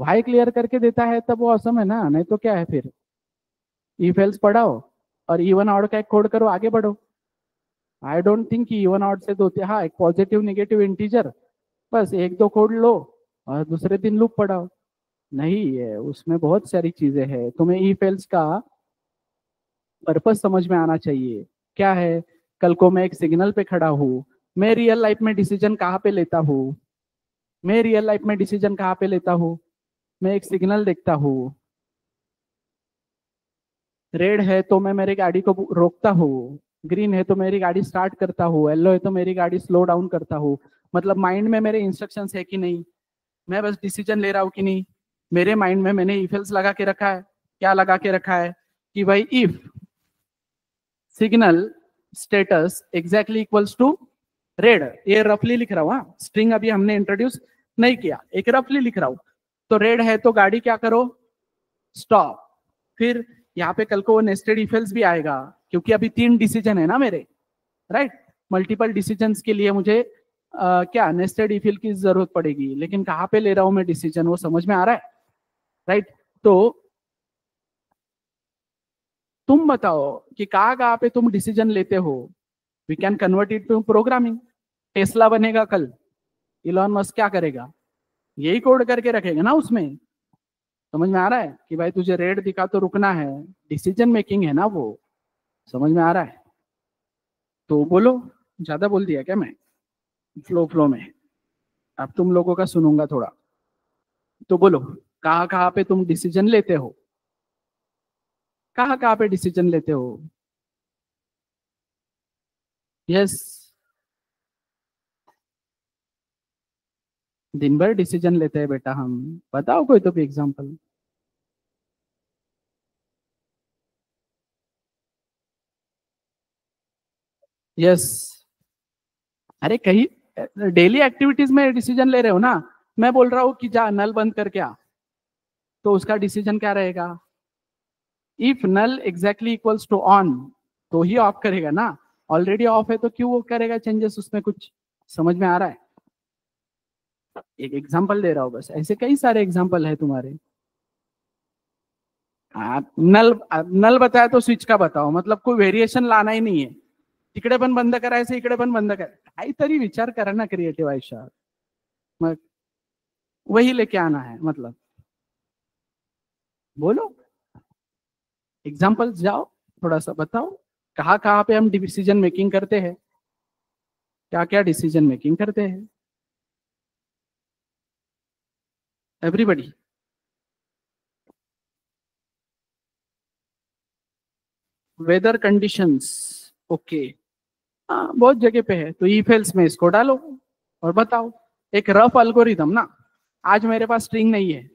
भाई क्लियर करके देता है, तब वो औसम है ना। नहीं तो क्या है फिर, इफ एल्स पढ़ाओ और इवन ऑड का एक कोड करो, आगे बढ़ो। आई डोंट थिंक कि इवन ऑड से दो, हाँ एक पॉजिटिव नेगेटिव इंटीजर, बस एक दो कोड लो और दूसरे दिन लूप पढ़ाओ। नहीं है, उसमें बहुत सारी चीजें हैं। तुम्हें इफ एल्स का पर्पस समझ में आना चाहिए। क्या है, कल को मैं एक सिग्नल पे खड़ा हूँ, मैं रियल लाइफ में डिसीजन कहाँ पे लेता हूँ, मैं रियल लाइफ में डिसीजन कहाँ पे लेता हूँ, मैं एक सिग्नल देखता हूँ, रेड है तो मैं मेरी गाड़ी को रोकता हूँ, ग्रीन है तो मेरी गाड़ी स्टार्ट करता हूँ, येलो है तो मेरी गाड़ी स्लो डाउन करता हूँ। मतलब माइंड में मेरे इंस्ट्रक्शंस है कि नहीं, मैं बस डिसीजन ले रहा हूँ कि नहीं। मेरे माइंड में मैंने इफ एल्स लगा के रखा है। क्या लगा के रखा है कि भाई if signal status exactly equals to red, ये रफली लिख रहा हूँ, हाँ स्ट्रिंग अभी हमने इंट्रोड्यूस नहीं किया, एक रफली लिख रहा हूँ। तो रेड है तो गाड़ी क्या करो, स्टॉप। फिर यहाँ पे कल को नेस्टेड इफ एल्स भी आएगा, क्योंकि अभी 3 डिसीजन है ना मेरे, राइट। मल्टीपल डिसीजंस के लिए मुझे क्या नेस्टेड इफ एल्स की जरूरत पड़ेगी, लेकिन कहाँ पे ले रहा हूँ मैं डिसीजन, वो समझ में आ रहा है, राइट। तो तुम बताओ कि कहाँ कहाँ पे तुम डिसीजन लेते हो। We can convert it to programming. Tesla बनेगा कल, इलॉन मस्क क्या करेगा, यही कोड करके रखेगा ना उसमें। समझ में आ रहा है कि भाई तुझे रेड दिखा तो रुकना है, डिसीजन मेकिंग है ना वो। समझ में आ रहा है। तो बोलो, ज्यादा बोल दिया क्या मैं, फ्लो फ्लो में। अब तुम लोगों का सुनूंगा थोड़ा। तो बोलो, कहाँ कहाँ पे तुम डिसीजन लेते हो, कहाँ कहाँ पे डिसीजन लेते हो। यस, दिन भर डिसीजन लेते हैं बेटा हम। बताओ कोई तो भी एग्जांपल। यस, अरे कहीं डेली एक्टिविटीज में डिसीजन ले रहे हो ना। मैं बोल रहा हूँ कि जा नल बंद करके आ, तो उसका डिसीजन क्या रहेगा, if null exactly equals to on, तो ही ऑफ करेगा ना। ऑलरेडी ऑफ है तो क्यों वो करेगा चेंजेस उसमें कुछ। समझ में आ रहा है। एक एग्जांपल दे रहा हूँ बस, ऐसे कई सारे एग्जांपल है तुम्हारे। नल नल बताया तो स्विच का बताओ, मतलब कोई वेरिएशन लाना ही नहीं है। इकडे पण बंद करायचं, इकडे पण बंद कर, काहीतरी विचार करा ना क्रिएटिव्ह आयुष्यात। मग वही लेके आना है, मतलब बोलो एग्जाम्पल्स, जाओ थोड़ा सा बताओ, कहाँ कहाँ पे हम डिसीजन मेकिंग करते हैं, क्या क्या डिसीजन मेकिंग करते हैं। एवरीबडी। वेदर कंडीशंस, ओके, हाँ बहुत जगह पे है, तो ई फेल्स में इसको डालो और बताओ। एक रफ अल्गोरिदम ना, आज मेरे पास स्ट्रिंग नहीं है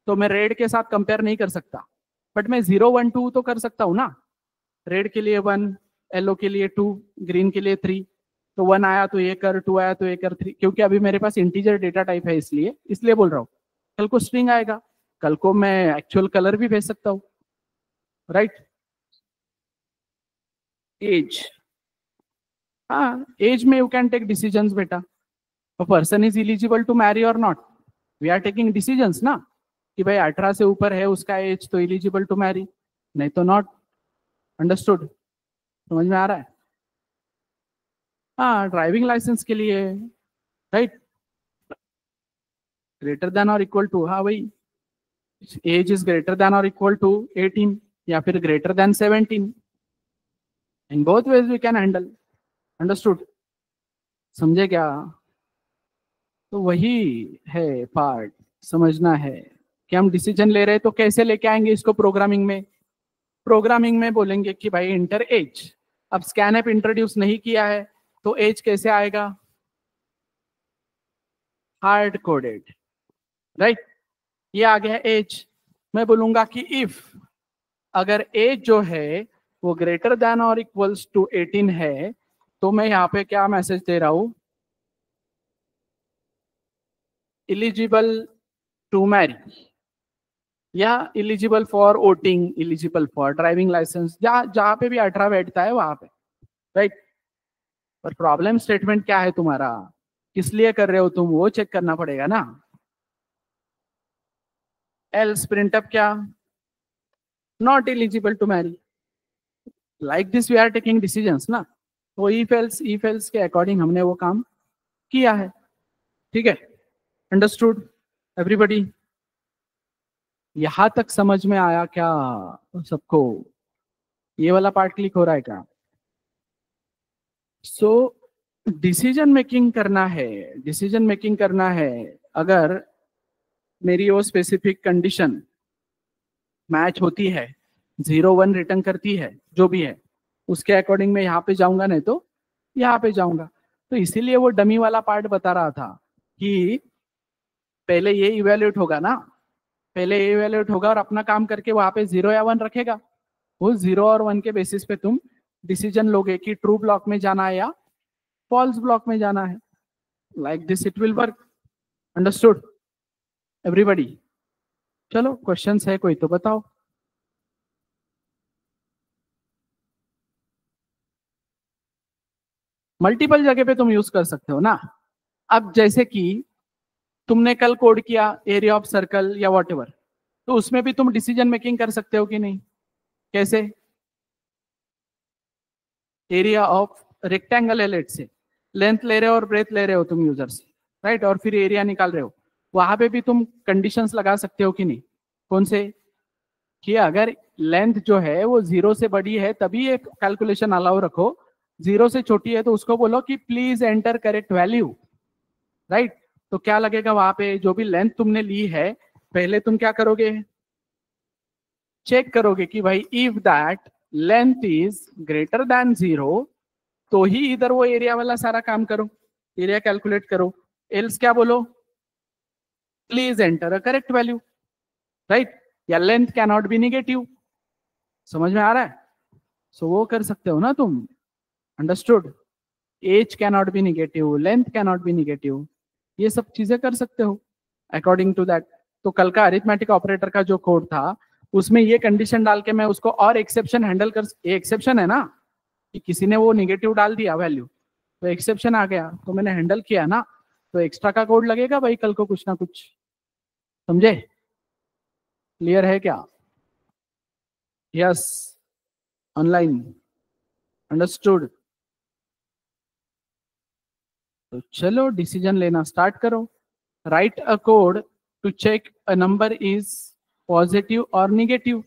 तो मैं रेड के साथ कंपेयर नहीं कर सकता, बट मैं 0 1 2 तो कर सकता हूँ ना। रेड के लिए 1, येलो के लिए 2, ग्रीन के लिए 3। तो 1 आया तो ये कर, 2 आया तो ये कर, 3, क्योंकि अभी मेरे पास इंटीजर डेटा टाइप है, इसलिए इसलिए बोल रहा हूँ। कल को स्ट्रिंग आएगा, कल को मैं एक्चुअल कलर भी भेज सकता हूँ, राइट। एज, हाँ एज में यू कैन टेक डिसीजंस बेटा। A person is eligible to marry और not, we are taking decisions ना, कि भाई 18 से ऊपर है उसका एज तो इलिजिबल टू मैरी, नहीं तो नॉट। अंडरस्टूड, समझ में आ रहा है। हाँ ड्राइविंग लाइसेंस के लिए, राइट, ग्रेटर देन और इक्वल टू, हाँ भाई एज इज ग्रेटर देन और इक्वल टू 18 या फिर greater than 17, in both ways we can handle. Understood, समझे क्या। तो वही है पार्ट, समझना है कि हम डिसीजन ले रहे हैं तो कैसे लेके आएंगे इसको प्रोग्रामिंग में। प्रोग्रामिंग में बोलेंगे कि भाई इंटर एज, अब स्कैन ऐप इंट्रोड्यूस नहीं किया है तो एज कैसे आएगा, हार्ड कोडेड, राइट। ये आ गया एज। मैं बोलूंगा कि इफ अगर एज जो है वो ग्रेटर देन और इक्वल्स टू 18 है, तो मैं यहाँ पे क्या मैसेज दे रहा हूं, इलिजिबल टू मैरी। या eligible for voting, eligible for driving licence, जहां पे भी 18 बैठता है वहां पे, राइट। पर प्रॉब्लम स्टेटमेंट क्या है तुम्हारा, किस लिए कर रहे हो तुम, वो चेक करना पड़ेगा ना। एल्स प्रिंटअप क्या, not eligible to marry, like this we are taking decisions ना। तो इफ एल्स के अकॉर्डिंग हमने वो काम किया है, ठीक है। अंडरस्टूड एवरीबडी, यहां तक समझ में आया क्या सबको, ये वाला पार्ट क्लिक हो रहा है क्या। सो डिसीजन मेकिंग करना है, डिसीजन मेकिंग करना है। अगर मेरी वो स्पेसिफिक कंडीशन मैच होती है, 0 1 रिटर्न करती है, जो भी है उसके अकॉर्डिंग मैं यहाँ पे जाऊंगा, नहीं तो यहाँ पे जाऊंगा। तो इसीलिए वो डमी वाला पार्ट बता रहा था कि पहले ये इवेल्युएट होगा ना, पहले ये इवेल्युएट होगा और अपना काम करके वहां पे 0 या 1 रखेगा। वो 0 और 1 के बेसिस पे तुम डिसीजन लोगे कि ट्रू ब्लॉक में जाना है या फॉल्स ब्लॉक में जाना है। Like this it will work. Understood everybody. चलो क्वेश्चंस है कोई तो बताओ। मल्टीपल जगह पे तुम यूज कर सकते हो ना। अब जैसे कि तुमने कल कोड किया एरिया ऑफ सर्कल या वॉट एवर, तो उसमें भी तुम डिसीजन मेकिंग कर सकते हो कि नहीं। कैसे, एरिया ऑफ रेक्टेंगल है, लेट से लेंथ ले रहे हो और ब्रेथ ले रहे हो तुम यूजर से, राइट, और फिर एरिया निकाल रहे हो, वहां पे भी तुम कंडीशंस लगा सकते हो कि नहीं। कौन से, कि अगर लेंथ जो है वो 0 से बड़ी है तभी एक कैलकुलेशन अलाउ रखो, 0 से छोटी है तो उसको बोलो कि please enter correct value, right. तो क्या लगेगा वहां पे, जो भी लेंथ तुमने ली है पहले तुम क्या करोगे, चेक करोगे कि भाई if that length is greater then 0 तो ही इधर वो एरिया वाला सारा काम करो, एरिया कैलकुलेट करो। एल्स क्या बोलो, please enter a correct value, right, या length can not be negative. समझ में आ रहा है। सो वो कर सकते हो ना तुम। Understood, age can not be negative, length can not be negative, ये सब चीजें कर सकते हो अकॉर्डिंग टू दैट। तो कल का अरिथमेटिक ऑपरेटर का जो कोड था उसमें ये कंडीशन डाल के मैं उसको और एक्सेप्शन हैंडल कर, ये एक्सेप्शन है ना कि किसी ने वो निगेटिव डाल दिया वैल्यू, तो एक्सेप्शन आ गया तो मैंने हैंडल किया ना, तो एक्स्ट्रा का कोड लगेगा भाई कल को कुछ ना कुछ। समझे, क्लियर है क्या। Yes, online. अंडरस्टूड। तो चलो डिसीजन लेना स्टार्ट करो। Write a code to check a number is positive और निगेटिव।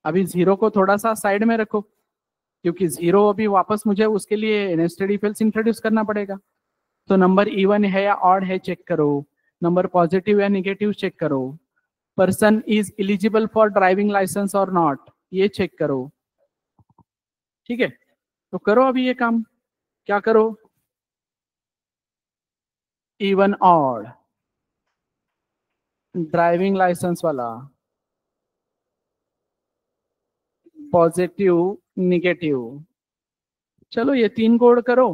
अभी 0 को थोड़ा सा साइड में रखो, क्योंकि 0 अभी वापस मुझे उसके लिए नेस्टेड इफ एल्स इंट्रोड्यूस करना पड़ेगा। तो नंबर इवन है या ऑड है चेक करो, नंबर पॉजिटिव या निगेटिव चेक करो, person is eligible for driving licence और नॉट ये चेक करो। ठीक है, तो करो अभी ये काम। क्या करो, इवन ऑड, ड्राइविंग लाइसेंस वाला, पॉजिटिव, निगेटिव। चलो ये 3 कोड करो,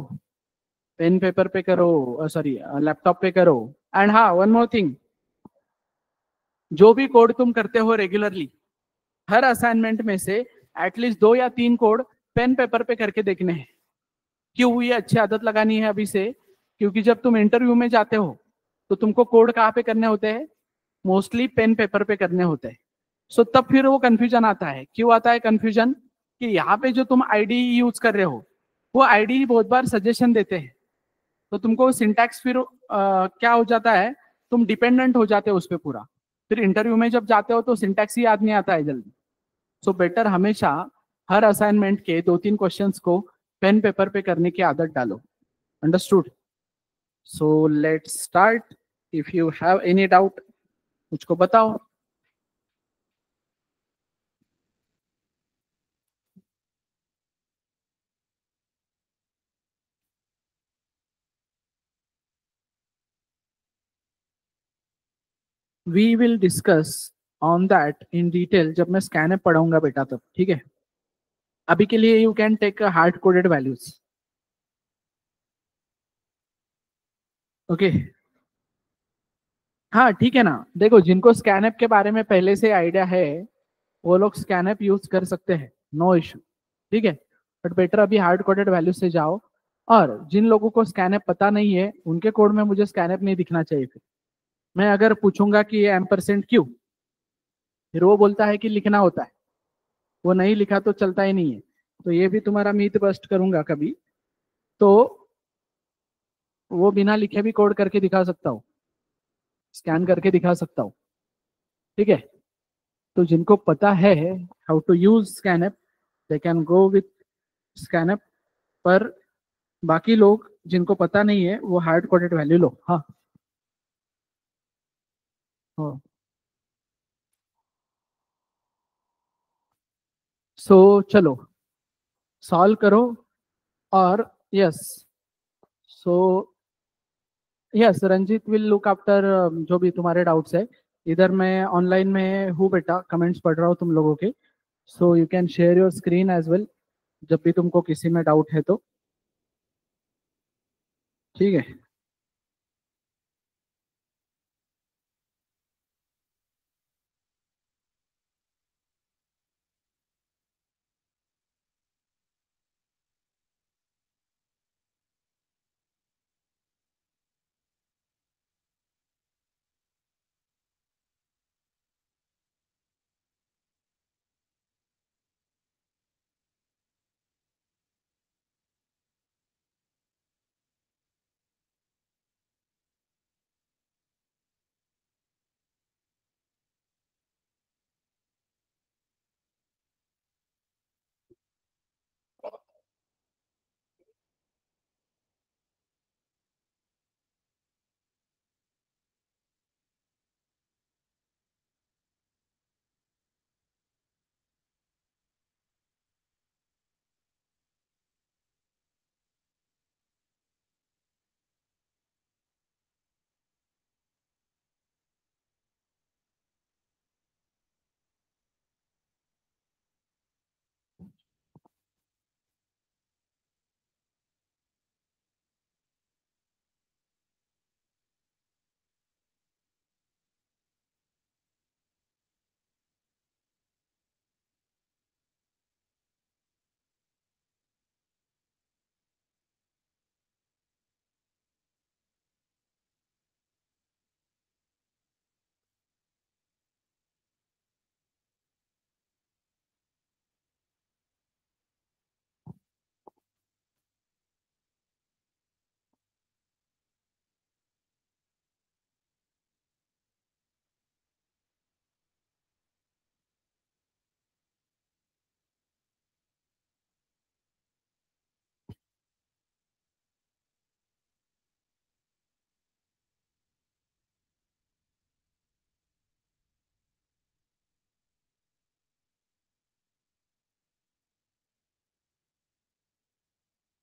पेन पेपर पे करो, सॉरी लैपटॉप पे करो। एंड हाँ, वन मोर थिंग, जो भी कोड तुम करते हो रेगुलरली, हर असाइनमेंट में से एटलीस्ट 2 या 3 कोड पेन पेपर पे करके देखने हैं। क्यों, ये अच्छी आदत लगानी है अभी से, क्योंकि जब तुम इंटरव्यू में जाते हो तो तुमको कोड कहाँ पे करने होते हैं, मोस्टली पेन पेपर पे करने होते हैं। सो तब फिर वो कंफ्यूजन आता है। क्यों आता है कंफ्यूजन, कि यहाँ पे जो तुम आईडी यूज कर रहे हो वो आईडी बहुत बार सजेशन देते हैं, तो तुमको सिंटैक्स फिर क्या हो जाता है, तुम डिपेंडेंट हो जाते हो उस पर पूरा। फिर इंटरव्यू में जब जाते हो तो सिंटैक्स ही याद नहीं आता है जल्दी। सो बेटर हमेशा हर असाइनमेंट के 2 3 क्वेश्चंस को पेन पेपर पे करने की आदत डालो। Understood. So let's start. If you have any doubt मुझको बताओ। We will discuss on that in detail जब मैं स्कैन ऐप पढ़ाऊंगा बेटा तब, ठीक है। अभी के लिए you can take hard coded values. Okay, हाँ ठीक है ना, देखो जिनको स्कैन ऐप के बारे में पहले से आइडिया है वो लोग स्कैन ऐप यूज कर सकते हैं, नो इशू। ठीक है, बट बेटर अभी हार्ड कोडेड वैल्यू से जाओ। और जिन लोगों को स्कैन ऐप पता नहीं है उनके कोड में मुझे स्कैन ऐप नहीं दिखना चाहिए। फिर मैं अगर पूछूंगा कि ये एम्परसेंट क्यों, फिर वो बोलता है कि लिखना होता है, वो नहीं लिखा तो चलता ही नहीं है। तो ये भी तुम्हारा मीथ बस्ट करूंगा कभी। तो वो बिना लिखे भी कोड करके दिखा सकता हूँ, स्कैन करके दिखा सकता हूँ। ठीक है, तो जिनको पता है how to use scanf they can go with scanf. पर बाकी लोग जिनको पता नहीं है वो हार्ड कोडेड वैल्यू लो। हाँ हाँ। सो चलो सॉल्व करो। और yes, so yes Ranjit will look after जो भी तुम्हारे डाउट्स है। इधर मैं ऑनलाइन में हूँ बेटा, कमेंट्स पढ़ रहा हूँ तुम लोगों के। So you can share your screen as well जब भी तुमको किसी में डाउट है तो। ठीक है।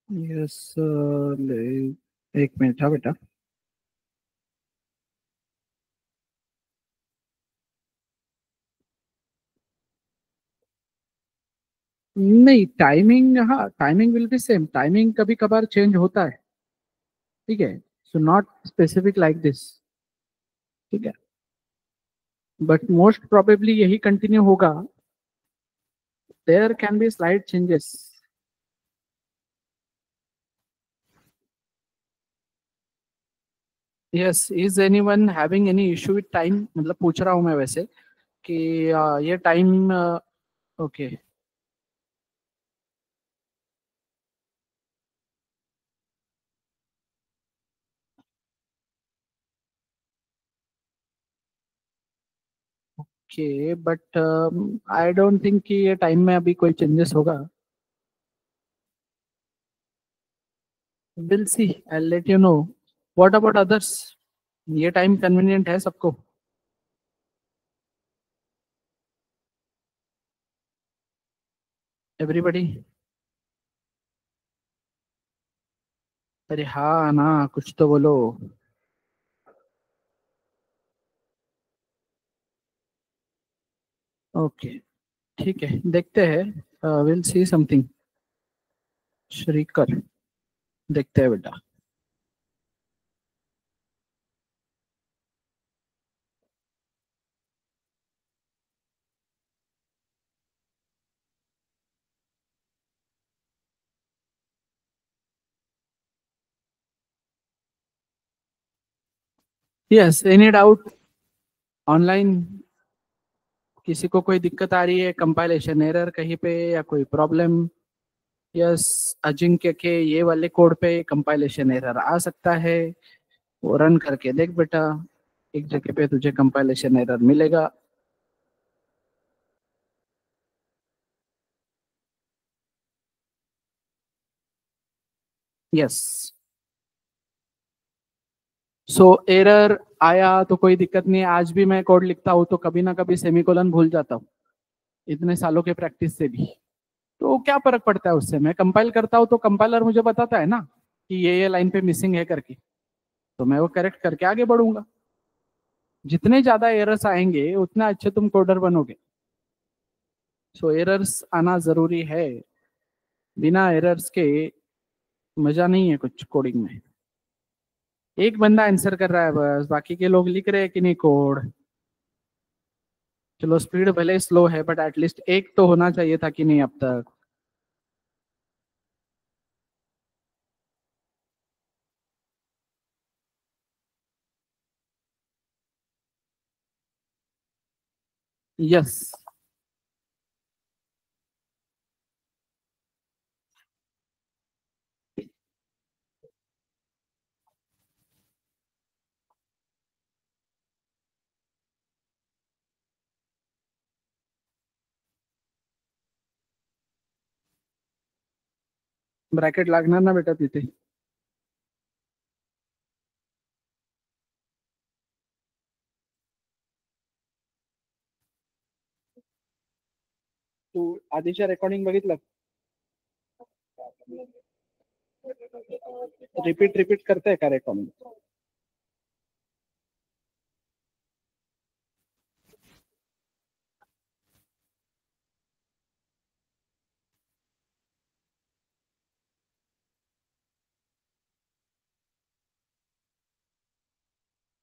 यस, एक मिनट था बेटा। नहीं टाइमिंग, हाँ timing will be same, timing कभी कभार चेंज होता है। ठीक है, so not specific like this. ठीक है, बट मोस्ट प्रोबेबली यही कंटिन्यू होगा। There can be slight changes. Yes, is anyone having any issue with time, मतलब पूछ रहा हूँ मैं वैसे कि ये time. Okay. Okay but I don't think कि ये टाइम में अभी कोई चेंजेस होगा। Will see, I let you know. What about others? ये टाइम कन्वीनियंट है सबको? एवरीबडी? अरे हाँ ना, कुछ तो बोलो। ओके ठीक है, देखते हैं, विल सी समथिंग। श्रीकर, देखते हैं बेटा। Yes, any doubt online? किसी को कोई दिक्कत आ रही है, कंपाइलेशन एरर कहीं पे या कोई प्रॉब्लम? यस, अजिंक्य के ये वाले कोड पे कंपाइलेशन एरर आ सकता है। वो रन करके देख बेटा, एक जगह पे तुझे कंपाइलेशन एरर मिलेगा। यस। सो एरर आया तो कोई दिक्कत नहीं है। आज भी मैं कोड लिखता हूँ तो कभी ना कभी सेमीकोलन भूल जाता हूँ, इतने सालों के प्रैक्टिस से भी। तो क्या फर्क पड़ता है उससे, मैं कंपाइल करता हूँ तो कंपाइलर मुझे बताता है ना कि ये लाइन पे मिसिंग है करके, तो मैं वो करेक्ट करके आगे बढ़ूंगा। जितने ज्यादा एरर्स आएंगे उतना अच्छे तुम कोडर बनोगे। सो एरर्स आना जरूरी है, बिना एरर्स के मजा नहीं है कुछ कोडिंग में। एक बंदा आंसर कर रहा है बस, बाकी के लोग लिख रहे हैं कि नहीं कोड। चलो स्पीड भले स्लो है बट एटलीस्ट एक तो होना चाहिए था कि नहीं अब तक। यस। ब्रॅकेट लागणार ना बेटा तिथे। तू आधीच्या रेकॉर्डिंग बघितलं? रिपीट रिपीट करते का रेकॉर्डिंग?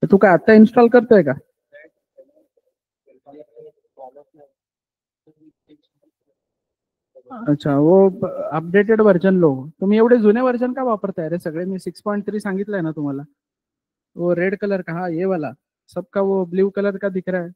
तू काय आता इन्स्टॉल करतोय का? अच्छा, वो अपडेटेड वर्जन लो। तुम्ही एवढे जुने वर्जन का वापरताय रे सगळे? मी 6.3 सांगितलंय ना तुम्हाला। वो रेड कलर का, हाँ ये वाला। सबका वो ब्लू कलर का दिख रहा है।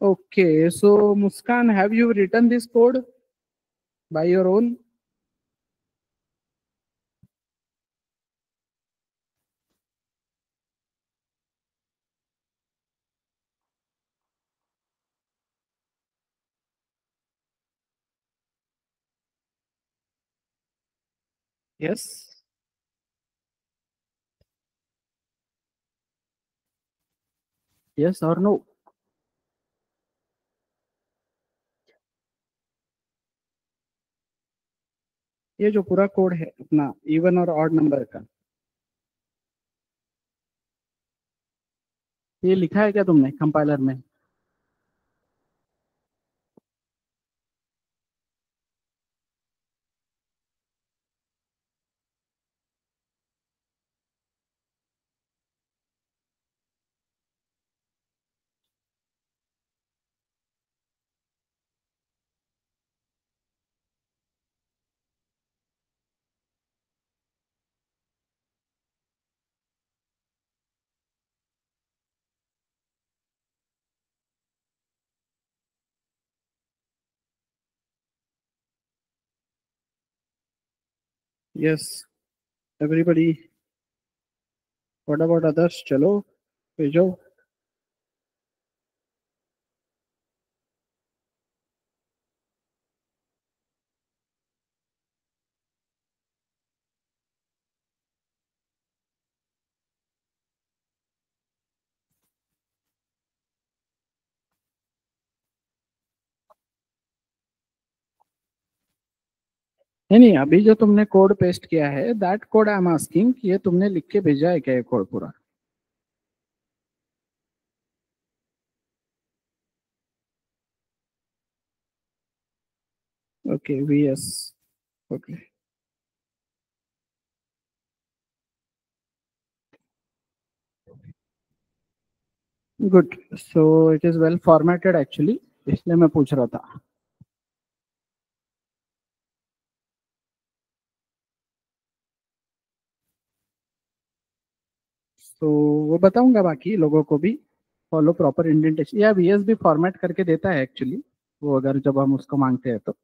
Okay, so Muskan, have you written this code by your own? Yes. Yes or no? ये जो पूरा कोड है अपना इवन और ऑड नंबर का, ये लिखा है क्या तुमने कंपाइलर में? Yes everybody. What about others? चलो भेजो। नहीं नहीं, अभी जो तुमने कोड पेस्ट किया है, that code I am asking, ये तुमने लिख के भेजा है क्या ये कोड पूरा? Okay, VS, okay, good. So it is well formatted actually, इसलिए मैं पूछ रहा था। तो वो बताऊंगा बाकी लोगों को भी, फॉलो प्रॉपर इंडेंटेशन, या वीएस भी फॉर्मेट करके देता है एक्चुअली, वो अगर जब हम उसको मांगते हैं तो।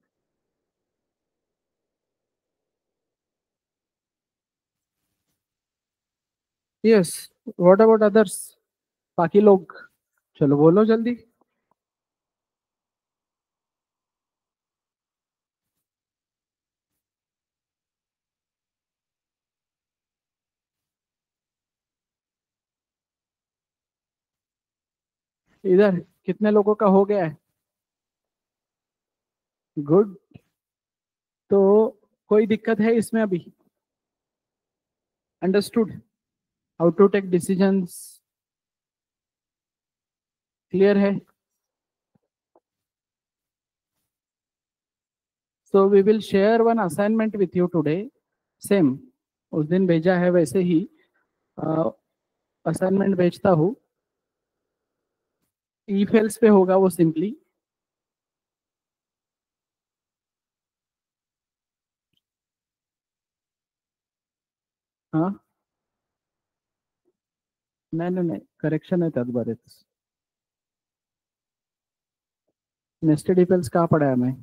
यस, व्हाट अबाउट अदर्स, बाकी लोग? चलो बोलो जल्दी। इधर कितने लोगों का हो गया है? गुड। तो कोई दिक्कत है इसमें अभी? Understood how to take decisions? Clear है? So we will share one assignment with you today, same उस दिन भेजा है वैसे ही असाइनमेंट भेजता हूँ। ई फेल्स पे होगा वो सिंपली। हाँ, नहीं नहीं नहीं, करेक्शन है त्यात बरेच। नेस्टेड ई फेल्स कहाँ पढ़ा है हमें?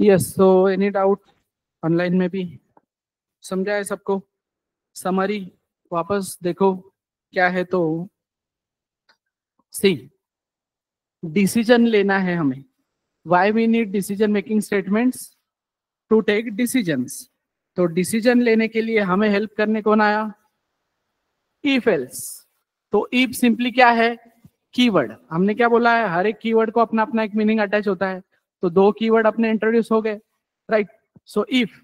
Yes, so any doubt online में भी समझा है सबको? समरी वापस देखो क्या है तो। सी, डिसीजन लेना है हमें। Why we need decision making statements? To take decisions. तो डिसीजन लेने के लिए हमें हेल्प करने कौन आया? If else. तो इफ सिंपली क्या है? कीवर्ड। हमने क्या बोला है, हर एक कीवर्ड को अपना अपना एक मीनिंग अटैच होता है, तो दो कीवर्ड अपने इंट्रोड्यूस हो गए, राइट? सो इफ,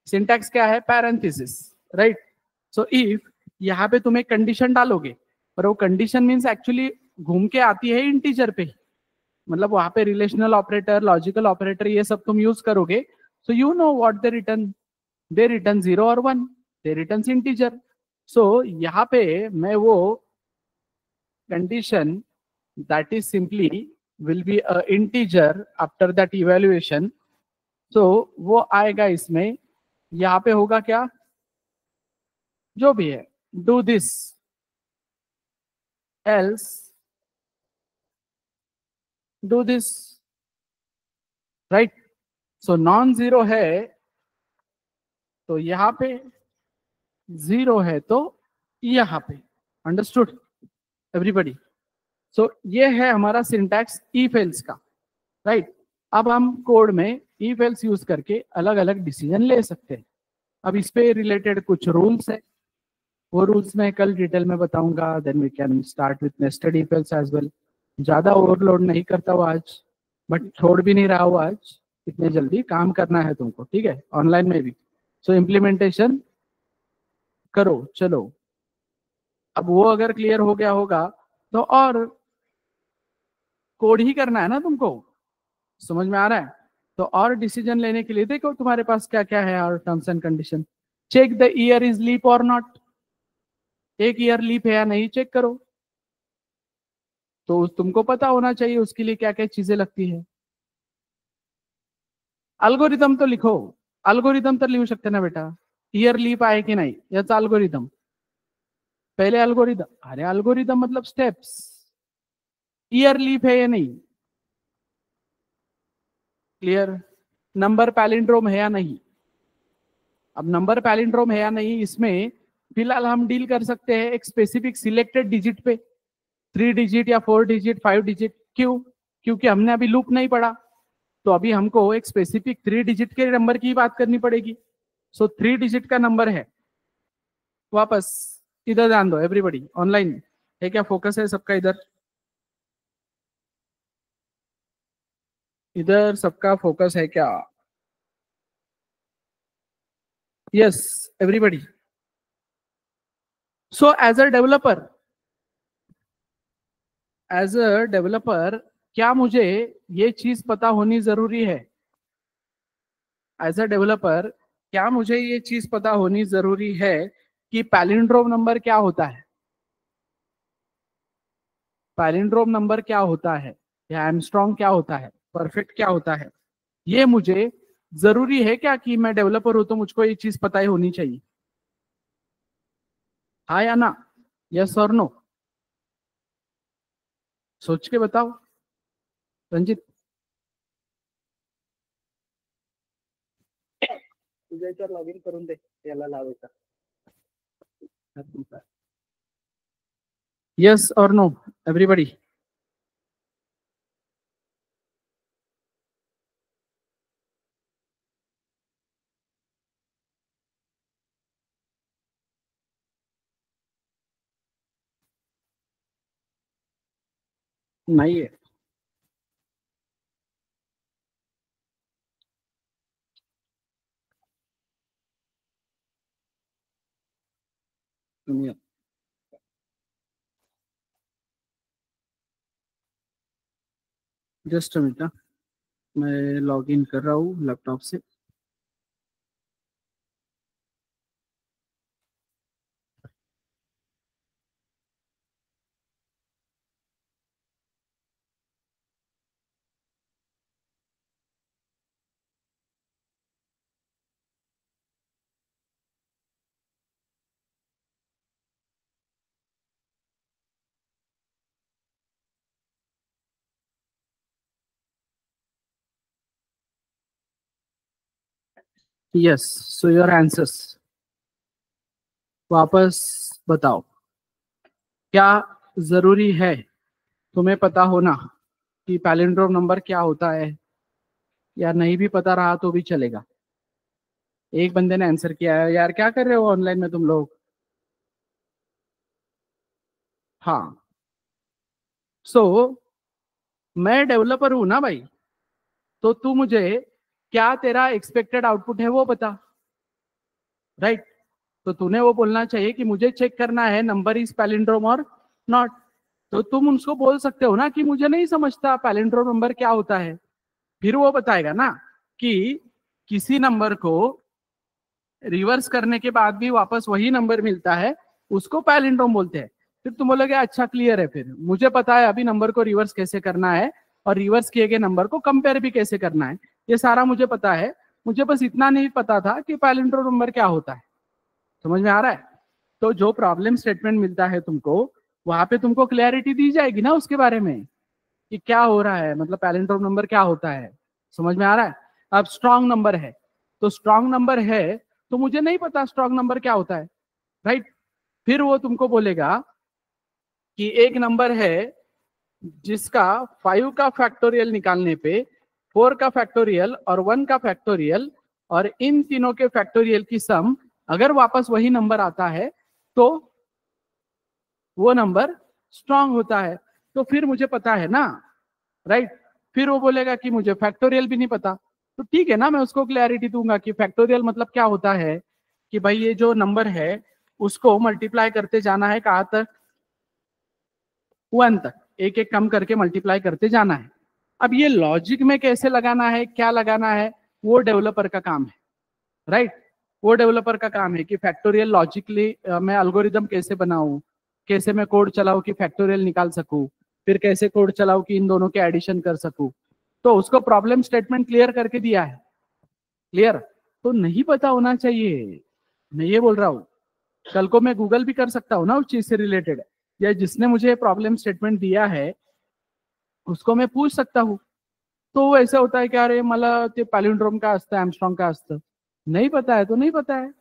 सिंटैक्स क्या है? Parenthesis, right? सो इफ, यहाँ पे तुम एक कंडीशन डालोगे, पर वो कंडीशन मीन्स एक्चुअली घूम के आती है इंटीजर पे, मतलब वहां पे रिलेशनल ऑपरेटर, लॉजिकल ऑपरेटर, ये सब तुम यूज करोगे। So you know what they return, they return 0 और 1, दे रिटर्न इंटीजर। सो यहाँ पे मैं वो condition that is simply will be a integer after that evaluation, so वो आएगा इसमें। यहाँ पे होगा क्या? जो भी है, do this else do this, right? so non zero है तो यहाँ पे, जीरो है तो यहाँ पे। Understood everybody? सो ये है हमारा सिंटैक्स इफ एल्स का, राइट? अब हम कोड में इफ एल्स यूज करके अलग अलग डिसीजन ले सकते हैं। अब इस पे रिलेटेड कुछ रूल्स है, वो रूल्स मैं कल डिटेल में बताऊंगा। Then we can start with nested if else as well. ज्यादा ओवरलोड नहीं करता हूँ आज, बट छोड़ भी नहीं रहा हूँ आज, इतने जल्दी काम करना है तुमको, ठीक है, ऑनलाइन में भी। सो इम्प्लीमेंटेशन करो चलो। अब वो अगर क्लियर हो गया होगा तो और कोड ही करना है ना तुमको, समझ में आ रहा है। तो और डिसीजन लेने के लिए देखो तुम्हारे पास क्या क्या है और terms and condition. Check the year is leap और नॉट, एक ईयर लीप है या नहीं चेक करो। तो तुमको पता होना चाहिए उसके लिए क्या क्या चीजें लगती है। अल्गोरिदम तो लिखो, अल्गोरिदम तर लिहू शकते ना बेटा, ईयर लीप आहे की नाही याचा अल्गोरिदम। पहले अल्गोरिदम, अरे अल्गोरिदम मतलब स्टेप्स, ईयर लीप है या नहीं, क्लियर। नंबर पैलिंड्रोम है या नहीं, अब नंबर पैलिंड्रोम है या नहीं इसमें फिलहाल हम डील कर सकते हैं एक स्पेसिफिक सिलेक्टेड डिजिट पे, 3 डिजिट या 4 डिजिट 5 डिजिट। क्यों? क्योंकि हमने अभी लूप नहीं पढ़ा, तो अभी हमको एक स्पेसिफिक 3 डिजिट के नंबर की बात करनी पड़ेगी। सो 3 डिजिट का नंबर है। वापस इधर ध्यान दो एवरीबॉडी, ऑनलाइन है क्या, फोकस है सबका इधर, इधर सबका फोकस है क्या? Yes everybody. So as a developer क्या मुझे ये चीज पता होनी जरूरी है? एज अ डेवलपर क्या मुझे ये चीज पता होनी जरूरी है कि पैलिंड्रोम नंबर क्या होता है? पैलिंड्रोम नंबर क्या होता है, या एमस्ट्रॉन्ग क्या होता है, परफेक्ट क्या होता है, ये मुझे जरूरी है क्या कि मैं डेवलपर हूं तो मुझको ये चीज पता ही होनी चाहिए? हाँ या ना, यस और नो, सोच के बताओ रंजित। तुझ्या याच्यावर लॉग इन करून दे, याला लावायचा। यस और नो एवरीबॉडी। नहीं है, जस्ट अ मिनट, मैं लॉग इन कर रहा हूँ लैपटॉप से। यस, सो योर आंसर्स वापस बताओ। क्या जरूरी है तुम्हें पता होना कि पैलिंड्रोम नंबर क्या होता है, या नहीं भी पता रहा तो भी चलेगा? एक बंदे ने आंसर किया है, यार क्या कर रहे हो ऑनलाइन में तुम लोग? हाँ, सो मैं डेवलपर हूं ना भाई, तो तू मुझे क्या तेरा एक्सपेक्टेड आउटपुट है वो बता, राइट? तो तूने वो बोलना चाहिए कि मुझे चेक करना है नंबर इज पैलिंड्रोम और नॉट। तो तुम उसको बोल सकते हो ना कि मुझे नहीं समझता पैलिंड्रोम नंबर क्या होता है, फिर वो बताएगा ना कि किसी नंबर को रिवर्स करने के बाद भी वापस वही नंबर मिलता है, उसको पैलिंड्रोम बोलते हैं। फिर तुम बोलोगे अच्छा क्लियर है, फिर मुझे पता है अभी नंबर को रिवर्स कैसे करना है और रिवर्स किए गए नंबर को कंपेयर भी कैसे करना है, ये सारा मुझे पता है। मुझे बस इतना नहीं पता था कि पैलिंड्रोम नंबर क्या होता है। समझ में आ रहा है? तो जो प्रॉब्लम स्टेटमेंट मिलता है तुमको, वहां पे तुमको क्लैरिटी दी जाएगी ना उसके बारे में कि क्या हो रहा है, मतलब पैलिंड्रोम नंबर क्या होता है। समझ में आ रहा है? अब स्ट्रॉन्ग नंबर है, तो स्ट्रॉन्ग नंबर है तो मुझे नहीं पता स्ट्रॉन्ग नंबर क्या होता है, राइट? फिर वो तुमको बोलेगा कि एक नंबर है जिसका 5 का फैक्टोरियल निकालने पे 4 का फैक्टोरियल और 1 का फैक्टोरियल और इन तीनों के फैक्टोरियल की सम अगर वापस वही नंबर आता है तो वो नंबर स्ट्रांग होता है। तो फिर मुझे पता है ना, राइट? फिर वो बोलेगा कि मुझे फैक्टोरियल भी नहीं पता, तो ठीक है ना, मैं उसको क्लैरिटी दूंगा कि फैक्टोरियल मतलब क्या होता है कि भाई ये जो नंबर है उसको मल्टीप्लाई करते जाना है, कहाँ तक? 1 तक, एक एक कम करके मल्टीप्लाई करते जाना है। अब ये लॉजिक में कैसे लगाना है, क्या लगाना है, वो डेवलपर का काम है, राइट? वो डेवलपर का काम है कि फैक्टोरियल लॉजिकली मैं एल्गोरिदम कैसे बनाऊं, कैसे मैं कोड चलाऊं कि फैक्टोरियल निकाल सकूं, फिर कैसे कोड चलाऊं कि इन दोनों के एडिशन कर सकूं। तो उसको प्रॉब्लम स्टेटमेंट क्लियर करके दिया है, क्लियर? तो नहीं पता होना चाहिए, मैं ये बोल रहा हूं। कल को मैं गूगल भी कर सकता हूँ ना उस चीज से रिलेटेड, या जिसने मुझे प्रॉब्लम स्टेटमेंट दिया है उसको मैं पूछ सकता हूँ। तो वो ऐसा होता है कि अरे मला ते पॅलिंड्रोम का असतं, आर्मस्ट्रॉन्ग का असतं, नहीं पता है तो नहीं पता है।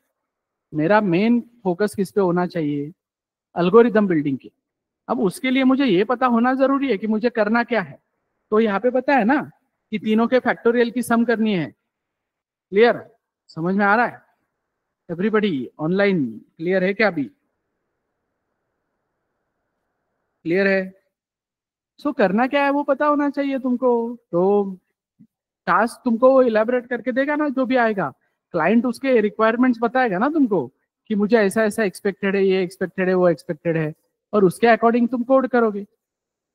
मेरा मेन फोकस किस पे होना चाहिए? अल्गोरिदम बिल्डिंग की। अब उसके लिए मुझे ये पता होना जरूरी है कि मुझे करना क्या है। तो यहाँ पे पता है ना कि तीनों के फैक्टोरियल की सम करनी है, क्लियर? समझ में आ रहा है एवरीबडी? ऑनलाइन क्लियर है क्या? अभी क्लियर है? सो करना क्या है वो पता होना चाहिए तुमको। तो टास्क तुमको इलेबोरेट करके देगा ना जो भी आएगा, क्लाइंट उसके रिक्वायरमेंट्स बताएगा ना तुमको कि मुझे ऐसा ऐसा एक्सपेक्टेड है, ये एक्सपेक्टेड है, वो एक्सपेक्टेड है, और उसके अकॉर्डिंग तुम कोड करोगे।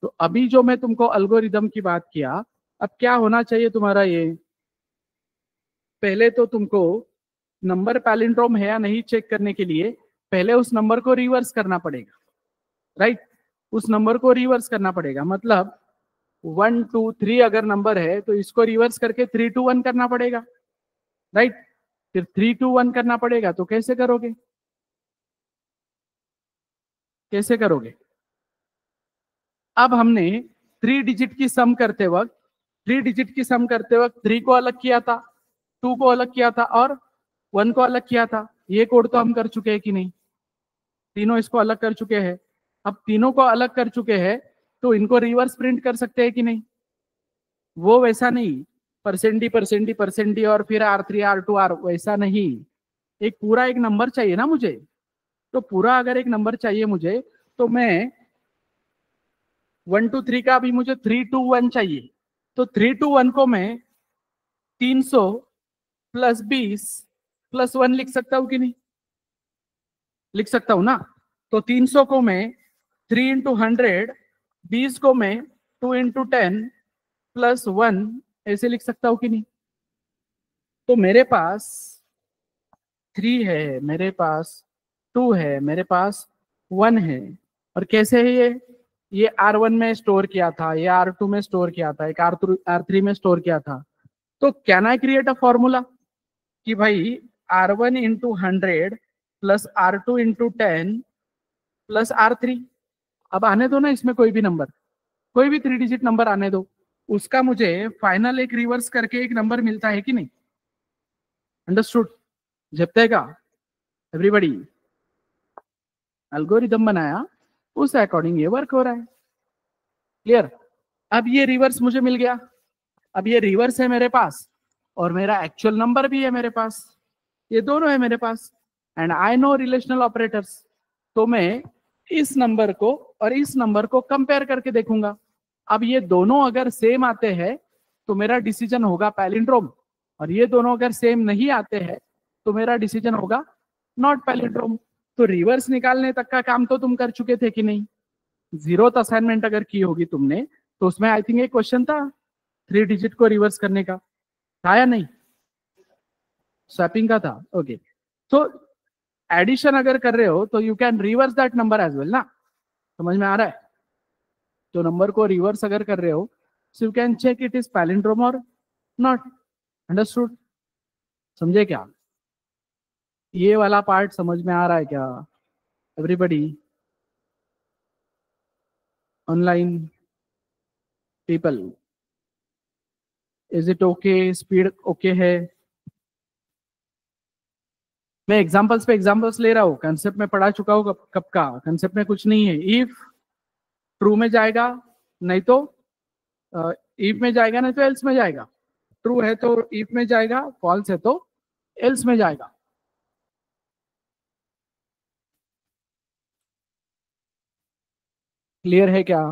तो अभी जो मैं तुमको अल्गोरिदम की बात किया, अब क्या होना चाहिए तुम्हारा? ये पहले तो तुमको नंबर पैलिंड्रोम है या नहीं चेक करने के लिए पहले उस नंबर को रिवर्स करना पड़ेगा, राइट? उस नंबर को रिवर्स करना पड़ेगा, मतलब 1 2 3 अगर नंबर है तो इसको रिवर्स करके 3 2 1 करना पड़ेगा, राइट? फिर 3 2 1 करना पड़ेगा। तो कैसे करोगे? कैसे करोगे? अब हमने 3 डिजिट की सम करते वक्त, 3 डिजिट की सम करते वक्त 3 को अलग किया था, 2 को अलग किया था और 1 को अलग किया था। ये कोड तो हम कर चुके हैं कि नहीं? तीनों इसको अलग कर चुके हैं। अब तीनों को अलग कर चुके हैं तो इनको रिवर्स प्रिंट कर सकते हैं कि नहीं? वो वैसा नहीं, परसेंटी और फिर R3 R2 R, वैसा नहीं। एक पूरा एक नंबर चाहिए ना मुझे। तो पूरा अगर एक नंबर चाहिए मुझे, तो मैं 1 2 3 का अभी मुझे 3 2 1 चाहिए। तो 3 2 1 को मैं 300 प्लस 20 प्लस 1 लिख सकता हूं कि नहीं? लिख सकता हूं ना? तो 300 को मैं 3 इंटू 100, 20 को मैं 2 इंटू 10 प्लस 1 ऐसे लिख सकता हूं कि नहीं? तो मेरे पास 3 है, मेरे पास 2 है, मेरे पास 1 है। और कैसे है ये R1 में स्टोर किया था, ये R2 में स्टोर किया था, एक R3 में स्टोर किया था। तो can I create a formula कि भाई R1 into 100 plus R2 into 10 plus R3। अब आने दो ना इसमें कोई भी नंबर, कोई भी 3 डिजिट नंबर आने दो, उसका मुझे फाइनल एक रिवर्स करके एक नंबर मिलता है कि नहीं? अंडरस्टूड? झपटेगा एवरीबडी? एल्गोरिदम बनाया, उस अकॉर्डिंग ये वर्क हो रहा है, क्लियर? अब ये रिवर्स मुझे मिल गया। अब ये रिवर्स है मेरे पास और मेरा एक्चुअल नंबर भी है मेरे पास, ये दोनों है मेरे पास। And I know relational operators. तो मैं इस नंबर को और इस नंबर को कंपेयर करके देखूंगा। अब ये दोनों अगर सेम आते हैं तो मेरा डिसीजन होगा पैलिंड्रोम, और ये दोनों अगर सेम नहीं आते हैं तो मेरा डिसीजन होगा नॉट पैलिंड्रोम। तो रिवर्स निकालने तक का काम तो तुम कर चुके थे कि नहीं? 0th असाइनमेंट अगर की होगी तुमने तो उसमें आई थिंक एक क्वेश्चन था 3 डिजिट को रिवर्स करने का, था या नहीं? स्वैपिंग का था, ओके। तो एडिशन अगर कर रहे हो तो you can reverse that number as well ना। समझ में आ रहा है? तो नंबर को रिवर्स अगर कर रहे हो so you can check it is palindrome और नॉट। अंडरस्टूड? समझे क्या? ये वाला पार्ट समझ में आ रहा है क्या everybody? Online people, is it okay? Speed okay है? मैं एग्जांपल्स पे एग्जांपल्स ले रहा हूँ, कंसेप्ट में पढ़ा चुका हूँ कब का। कंसेप्ट में कुछ नहीं है। इफ ट्रू में जाएगा, नहीं तो इफ में जाएगा, नहीं तो एल्स में जाएगा। ट्रू है तो इफ में जाएगा, फॉल्स है तो एल्स में जाएगा। क्लियर है क्या?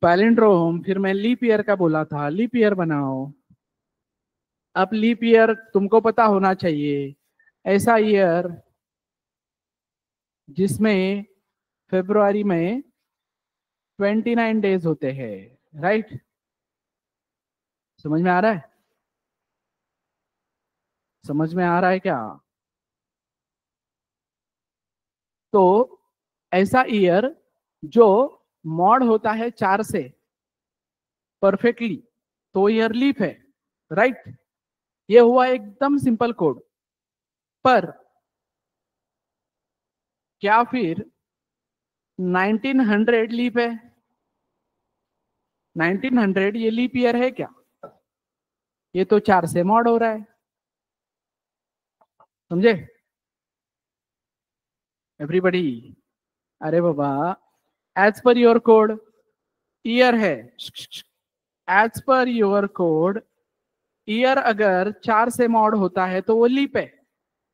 पैलिंड्रोम, फिर मैं लीप ईयर का बोला था, लीप ईयर बनाओ। अब लीप ईयर तुमको पता होना चाहिए, ऐसा ईयर जिसमें फरवरी में 29 डेज होते हैं, राइट? समझ में आ रहा है? समझ में आ रहा है क्या? तो ऐसा ईयर जो मॉड होता है 4 से परफेक्टली, तो ईयर लीप है, राइट? ये हुआ एकदम सिंपल कोड। पर क्या फिर 1900 लीप है? 1900 ये लीप ईयर है क्या? ये तो 4 से मॉड हो रहा है, समझे एवरीबडी? अरे बाबा, as per your code year है, as per your code year अगर 4 से मॉड होता है तो वो लीप है,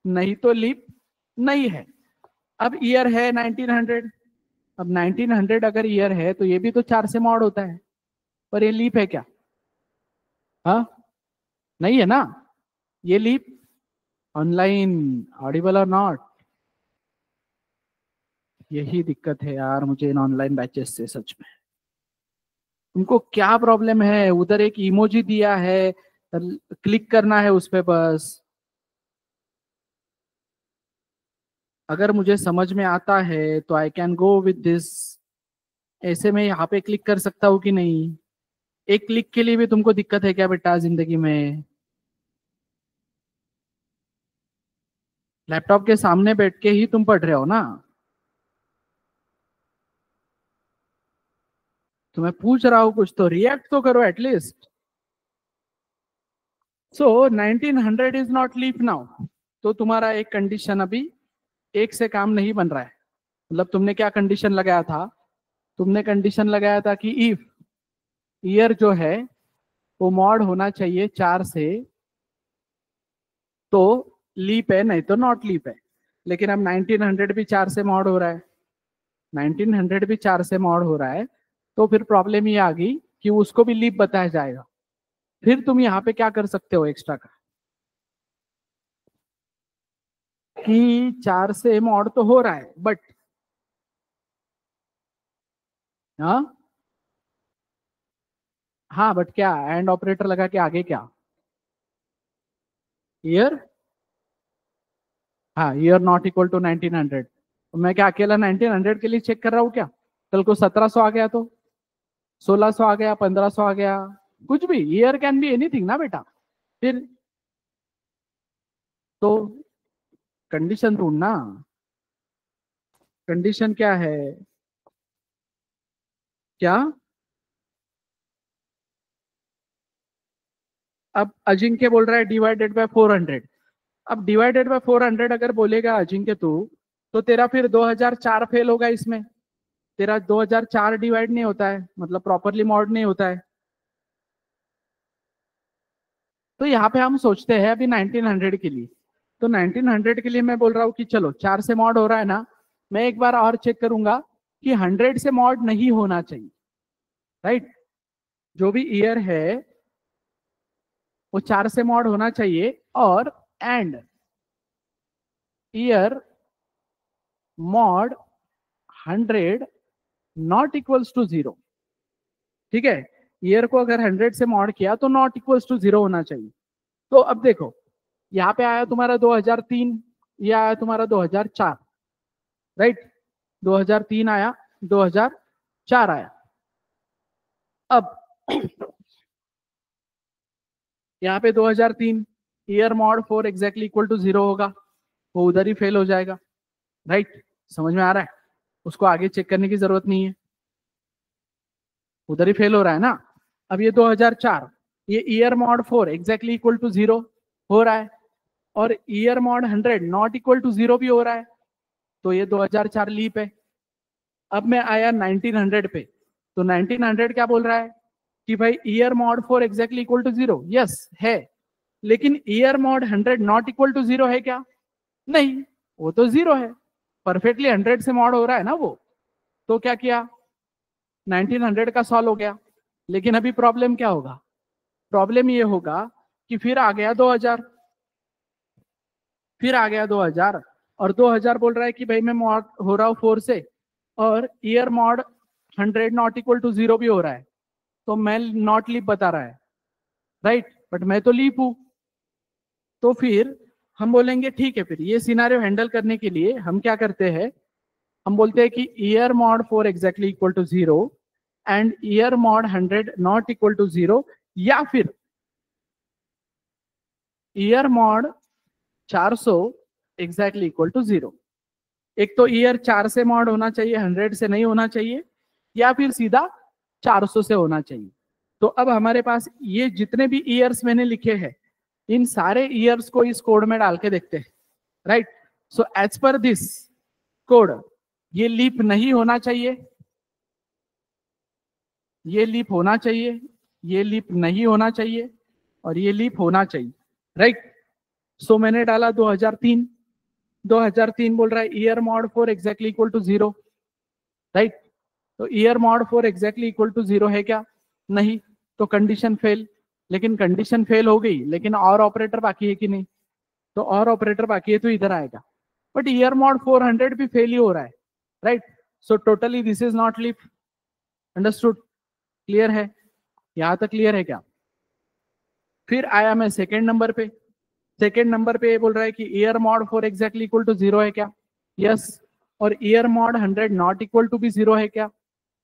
नहीं तो लीप नहीं है। अब ईयर है 1900, अब 1900 अगर ईयर है तो ये भी तो 4 से मॉड होता है, पर ये लीप है क्या? हाँ, नहीं है ना? ये लीप ऑनलाइन ऑडिबल और नॉट? यही दिक्कत है यार मुझे इन ऑनलाइन बैचेस से, सच में। उनको क्या प्रॉब्लम है? उधर एक इमोजी दिया है, क्लिक करना है उस पे बस। अगर मुझे समझ में आता है तो I can go with this. ऐसे में यहाँ पे क्लिक कर सकता हूँ कि नहीं? एक क्लिक के लिए भी तुमको दिक्कत है क्या बेटा जिंदगी में? लैपटॉप के सामने बैठ के ही तुम पढ़ रहे हो ना? तो मैं पूछ रहा हूँ, कुछ तो रिएक्ट तो करो at least. So 1900 is not leap now. तो तुम्हारा एक कंडीशन अभी एक से काम नहीं बन रहा है। मतलब तुमने क्या कंडीशन लगाया था? तुमने कंडीशन लगाया था कि इफ ईयर जो है वो मॉड होना चाहिए 4 से, तो लीप है, नहीं तो नॉट लीप है। लेकिन अब 1900 भी 4 से मॉड हो रहा है, 1900 भी 4 से मॉड हो रहा है, तो फिर प्रॉब्लम ये आ गई कि उसको भी लीप बताया जाएगा। फिर तुम यहाँ पे क्या कर सकते हो एक्स्ट्रा का, कि 4 से मॉड तो हो रहा है बट, हाँ हाँ बट क्या, एंड ऑपरेटर लगा के आगे क्या? ईयर, हाँ, ईयर नॉट इक्वल टू 1900। तो मैं क्या अकेला 1900 के लिए चेक कर रहा हूँ क्या? कल को 1700 आ गया तो, 1600 आ गया, 1500 आ गया, कुछ भी, ईयर कैन बी एनीथिंग ना बेटा। फिर तो कंडीशन ढूंढना। कंडीशन क्या है? क्या? अब अजिंक्य बोल रहा है डिवाइडेड बाय 400। अब डिवाइडेड बाय 400 अगर बोलेगा अजिंक्य तू, तो तेरा फिर 2004 फेल होगा इसमें। तेरा 2004 डिवाइड नहीं होता है, मतलब प्रॉपरली मॉड नहीं होता है। तो यहाँ पे हम सोचते हैं अभी 1900 के लिए, तो 1900 के लिए मैं बोल रहा हूँ कि चलो 4 से मॉड हो रहा है ना, मैं एक बार और चेक करूंगा कि 100 से मॉड नहीं होना चाहिए, राइट? जो भी ईयर है वो 4 से मॉड होना चाहिए, और and year mod 100 not equals to 0। ठीक है, ईयर को अगर 100 से मॉड किया तो नॉट इक्वल्स टू 0 होना चाहिए। तो अब देखो, यहाँ पे आया तुम्हारा 2003, ये आया तुम्हारा 2004, राइट? 2003 आया, 2004 आया। अब यहाँ पे 2003 year mod 4 exactly equal to 0 होगा, वो उधर ही फेल हो जाएगा, राइट? समझ में आ रहा है? उसको आगे चेक करने की जरूरत नहीं है, उधर ही फेल हो रहा है ना। अब ये 2004, ये year mod 4 exactly equal to 0 हो रहा है, और year mod 100 not equal to 0 भी हो रहा है, तो ये 2004 लीप है। अब मैं आया 1900 पे, तो 1900 क्या बोल रहा है कि भाई year mod 4 exactly equal to 0, yes है, लेकिन year mod 100 not equal to 0 है क्या? नहीं, वो तो 0 है, परफेक्टली 100 से मॉड हो रहा है ना वो। तो क्या किया, 1900 का सॉल्व हो गया। लेकिन अभी प्रॉब्लम क्या होगा? प्रॉब्लम ये होगा कि फिर आ गया 2000, फिर आ गया 2000, और 2000 बोल रहा है कि भाई मैं मॉड हो रहा हूँ 4 से, और year mod 100 not equal to 0 भी हो रहा है, तो मैं नॉट लीप बता रहा है, राइट, बट मैं तो लीप हूं। तो फिर हम बोलेंगे ठीक है, फिर ये सिनारियो हैंडल करने के लिए हम क्या करते हैं, हम बोलते हैं कि year mod 4 exactly equal to 0 and year mod 100 not equal to 0, या फिर year mod 400 exactly equal to 0। एक तो ईयर 4 से मॉड होना चाहिए, 100 से नहीं होना चाहिए, या फिर सीधा 400 से होना चाहिए। तो अब हमारे पास ये जितने भी ईयर्स मैंने लिखे हैं, इन सारे ईयर्स को इस कोड में डाल के देखते हैं, right. So as per this code, ये लीप नहीं होना चाहिए, ये लीप होना चाहिए, ये लीप नहीं होना चाहिए, और ये लीप होना चाहिए, राइट। सो मैंने डाला 2003, 2003 बोल रहा है year mod 4 exactly equal to 0, right. तो year mod 4 exactly equal to 0 है क्या? नहीं, तो कंडीशन फेल। लेकिन कंडीशन फेल हो गई, लेकिन और ऑपरेटर बाकी है कि नहीं? तो और ऑपरेटर बाकी है, तो इधर आएगा। बट ईयर मॉड 400 भी फेल ही हो रहा है, right. So totally this is not leap. Understood? Clear है? यहां तक क्लियर है क्या? फिर आया मैं सेकेंड नंबर पे। सेकेंड नंबर पे बोल रहा है कि year mod 4 exactly equal to 0 है क्या? यस। और year mod 100 not equal to भी 0 है क्या?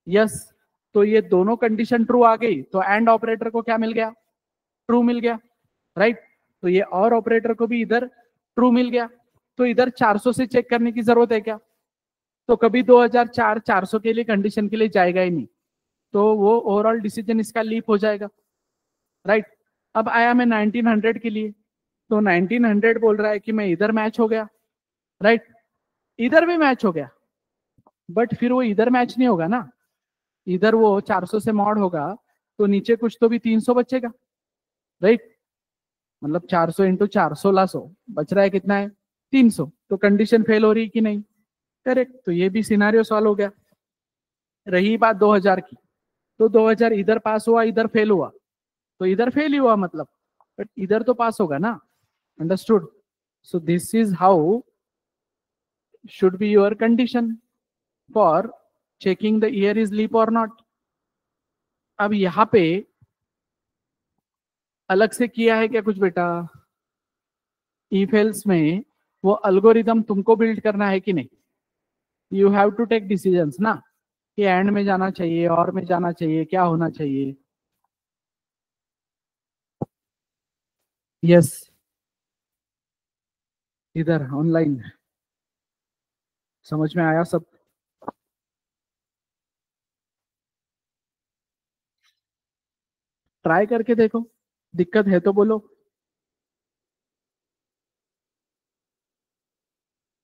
यस। तो ये दोनों कंडीशन ट्रू आ गई, तो एंड ऑपरेटर को क्या मिल गया? ट्रू मिल गया, राइट। तो ये और ऑपरेटर को भी इधर ट्रू मिल गया। तो इधर 400 से चेक करने की जरूरत है क्या? तो कभी 2004 400 के लिए कंडीशन के लिए जाएगा ही नहीं, तो वो ओवरऑल डिसीजन इसका लीप हो जाएगा, राइट। अब आया मैं 1900 के लिए, तो 1900 बोल रहा है कि मैं इधर मैच हो गया, राइट, इधर भी मैच हो गया, बट फिर वो इधर मैच नहीं होगा ना। इधर वो 400 से मॉड होगा, तो नीचे कुछ तो भी 300 बचेगा, राइट। मतलब 400 इंटू 4 1600 बच रहा है, कितना है? 300। तो कंडीशन फेल हो रही कि नहीं? करेक्ट। तो ये भी सिनारियो सॉल्व हो गया। रही बात 2000 की, तो 2000 इधर पास हुआ, इधर फेल हुआ, तो इधर फेल ही हुआ मतलब, बट इधर तो पास होगा ना। Understood? So this is how should be your condition for checking the year is leap और नॉट। अब यहां पे अलग से किया है क्या कुछ बेटा? इफ एल्स में वो अल्गोरिदम तुमको बिल्ड करना है कि नहीं? You have to take decisions ना, कि एंड में जाना चाहिए, और में जाना चाहिए, क्या होना चाहिए। यस, इधर ऑनलाइन समझ में आया सब? ट्राई करके देखो, दिक्कत है तो बोलो।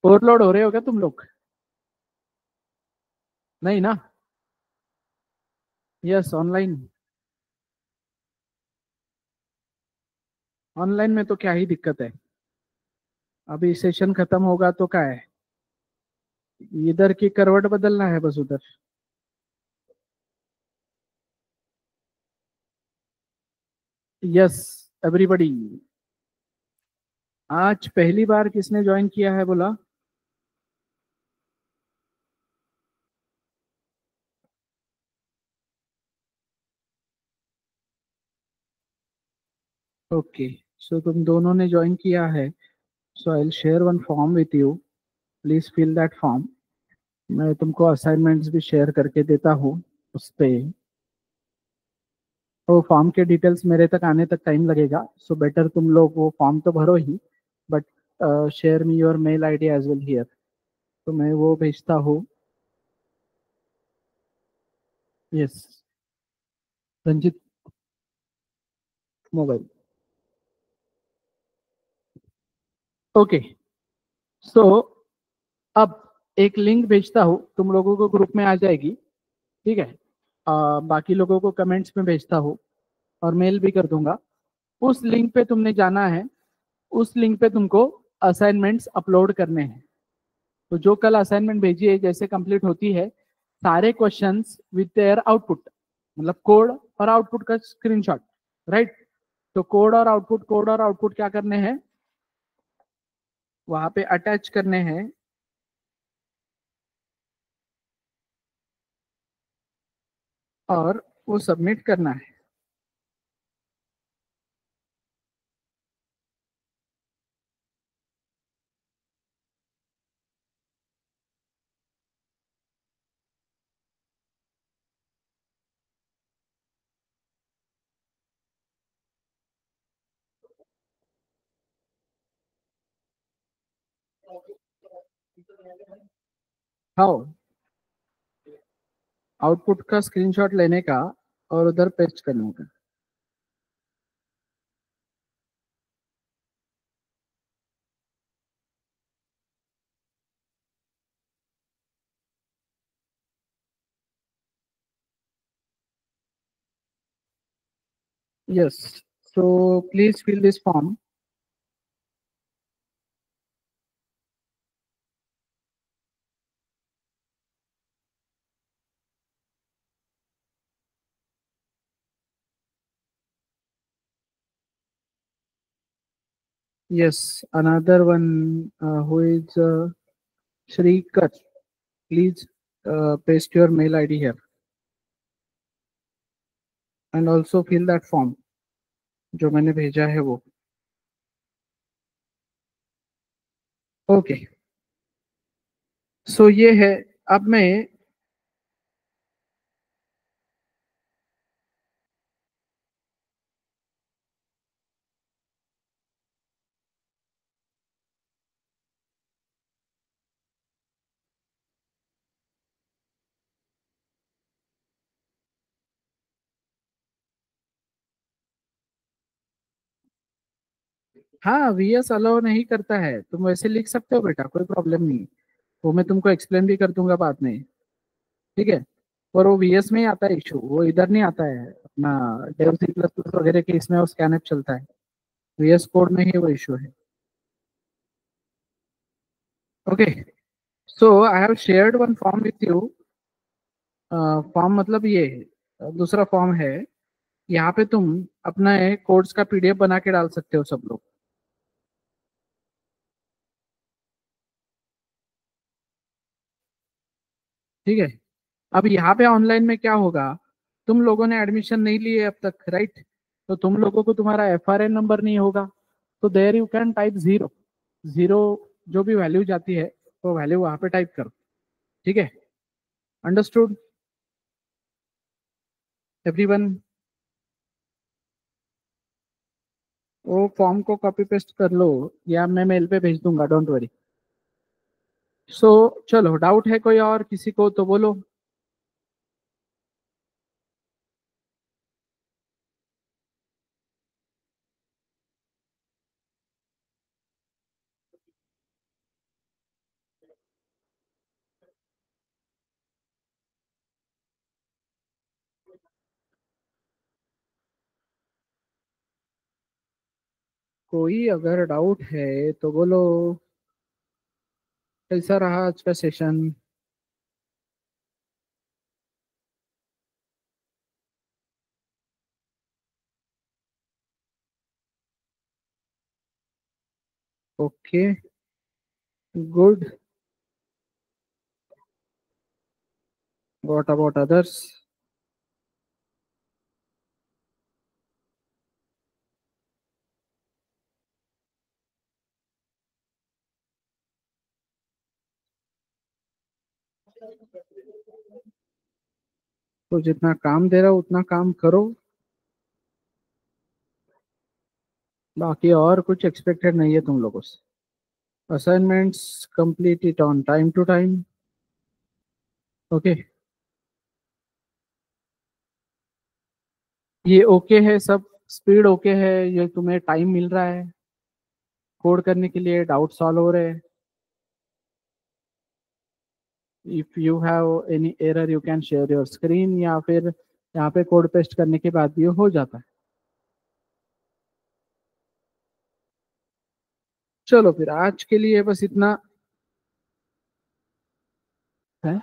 ओवरलोड हो रहे हो क्या तुम लोग? नहीं ना? Yes, online. ऑनलाइन में तो क्या ही दिक्कत है? अभी सेशन खत्म होगा तो क्या है, इधर की करवट बदलना है बस उधर। Yes everybody. आज पहली बार किसने ज्वाइन किया है बोला? ओके, सो तुम दोनों ने ज्वाइन किया है। So I will share one form with you, please fill that form. मैं तुमको असाइनमेंट्स भी शेयर करके देता हूँ उस पे। तो फॉर्म के डिटेल्स मेरे तक आने तक टाइम लगेगा, सो बेटर तुम लोग वो फॉर्म तो भरो ही, but share me your mail ID as well here. तो मैं वो भेजता हूँ। Yes, Ranjit mobile. Okay, so अब एक लिंक भेजता हूँ, तुम लोगों को ग्रुप में आ जाएगी, ठीक है। बाकी लोगों को कमेंट्स में भेजता हूँ, और मेल भी कर दूंगा। उस लिंक पे तुमने जाना है, उस लिंक पे तुमको असाइनमेंट्स अपलोड करने हैं। तो जो कल असाइनमेंट भेजी है, जैसे कंप्लीट होती है, सारे क्वेश्चंस विद देयर आउटपुट, मतलब कोड और आउटपुट का स्क्रीनशॉट, राइट, तो कोड और आउटपुट क्या करने हैं, वहां पे अटैच करने हैं और वो सबमिट करना है। हाँ, आउटपुट का स्क्रीनशॉट लेने का और उधर पेस्ट करने का। Yes, so please fill this form. Yes, another one who is Shrikar. Please paste your mail ID here and also fill that form जो मैंने भेजा है वो। ओके, सो ये है। अब मैं हाँ, वीएस अलाउ नहीं करता है, तुम वैसे लिख सकते हो बेटा, कोई प्रॉब्लम नहीं है। वो मैं तुमको एक्सप्लेन भी कर दूंगा बाद में, ठीक है। और वो वीएस में ही आता है इशू, वो इधर नहीं आता है अपना डेव सी प्लस प्लस वगैरह के, इसमें वो स्कैनएप चलता है, वीएस कोड में ही वो इशू है। Okay, so I have shared one form with you. Form मतलब ये दूसरा फॉर्म है। यहाँ पे तुम अपना कोड्स का पीडीएफ बना के डाल सकते हो सब लोग, ठीक है। अब यहाँ पे ऑनलाइन में क्या होगा, तुम लोगों ने एडमिशन नहीं लिए अब तक, राइट। तो तुम लोगों को तुम्हारा एफआरएन नंबर नहीं होगा, तो there you can type zero. Zero जो भी वैल्यू जाती है वो वैल्यू वहां पे टाइप करो, ठीक है। Understood everyone? वो फॉर्म को कॉपी पेस्ट कर लो या मैं मेल पे भेज दूंगा, डोंट वरी। सो चलो, डाउट है कोई और किसी को तो बोलो। कोई अगर डाउट है तो बोलो। कैसा रहा आज का session? Okay, good. What about others? तो जितना काम दे रहा हो उतना काम करो, बाकी और कुछ एक्सपेक्टेड नहीं है तुम लोगों से। Assignments complete it on time to time. Okay, ये ओके है सब, स्पीड ओके है, ये तुम्हें टाइम मिल रहा है कोड करने के लिए, डाउट सॉल्व हो रहे हैं। If you have any error you can share your screen, या फिर यहाँ पे कोड पेस्ट करने के बाद भी हो जाता है। चलो फिर आज के लिए बस इतना है।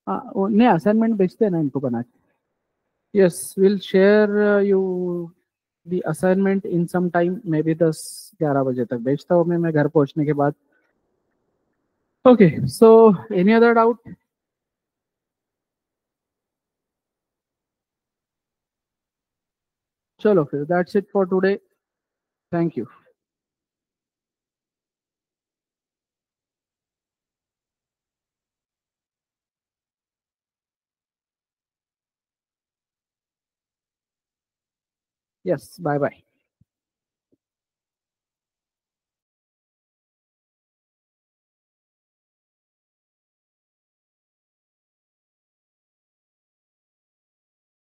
हाँ, नहीं, असाइनमेंट भेजते हैं ना इनको बना के। Yes, we'll share you the assignment in some time, maybe 10-11 बजे तक भेजता हूँ मैं घर पहुंचने के बाद. Okay, so any other doubt? चलो फिर, that's it for today. Thank you. Yes, bye bye.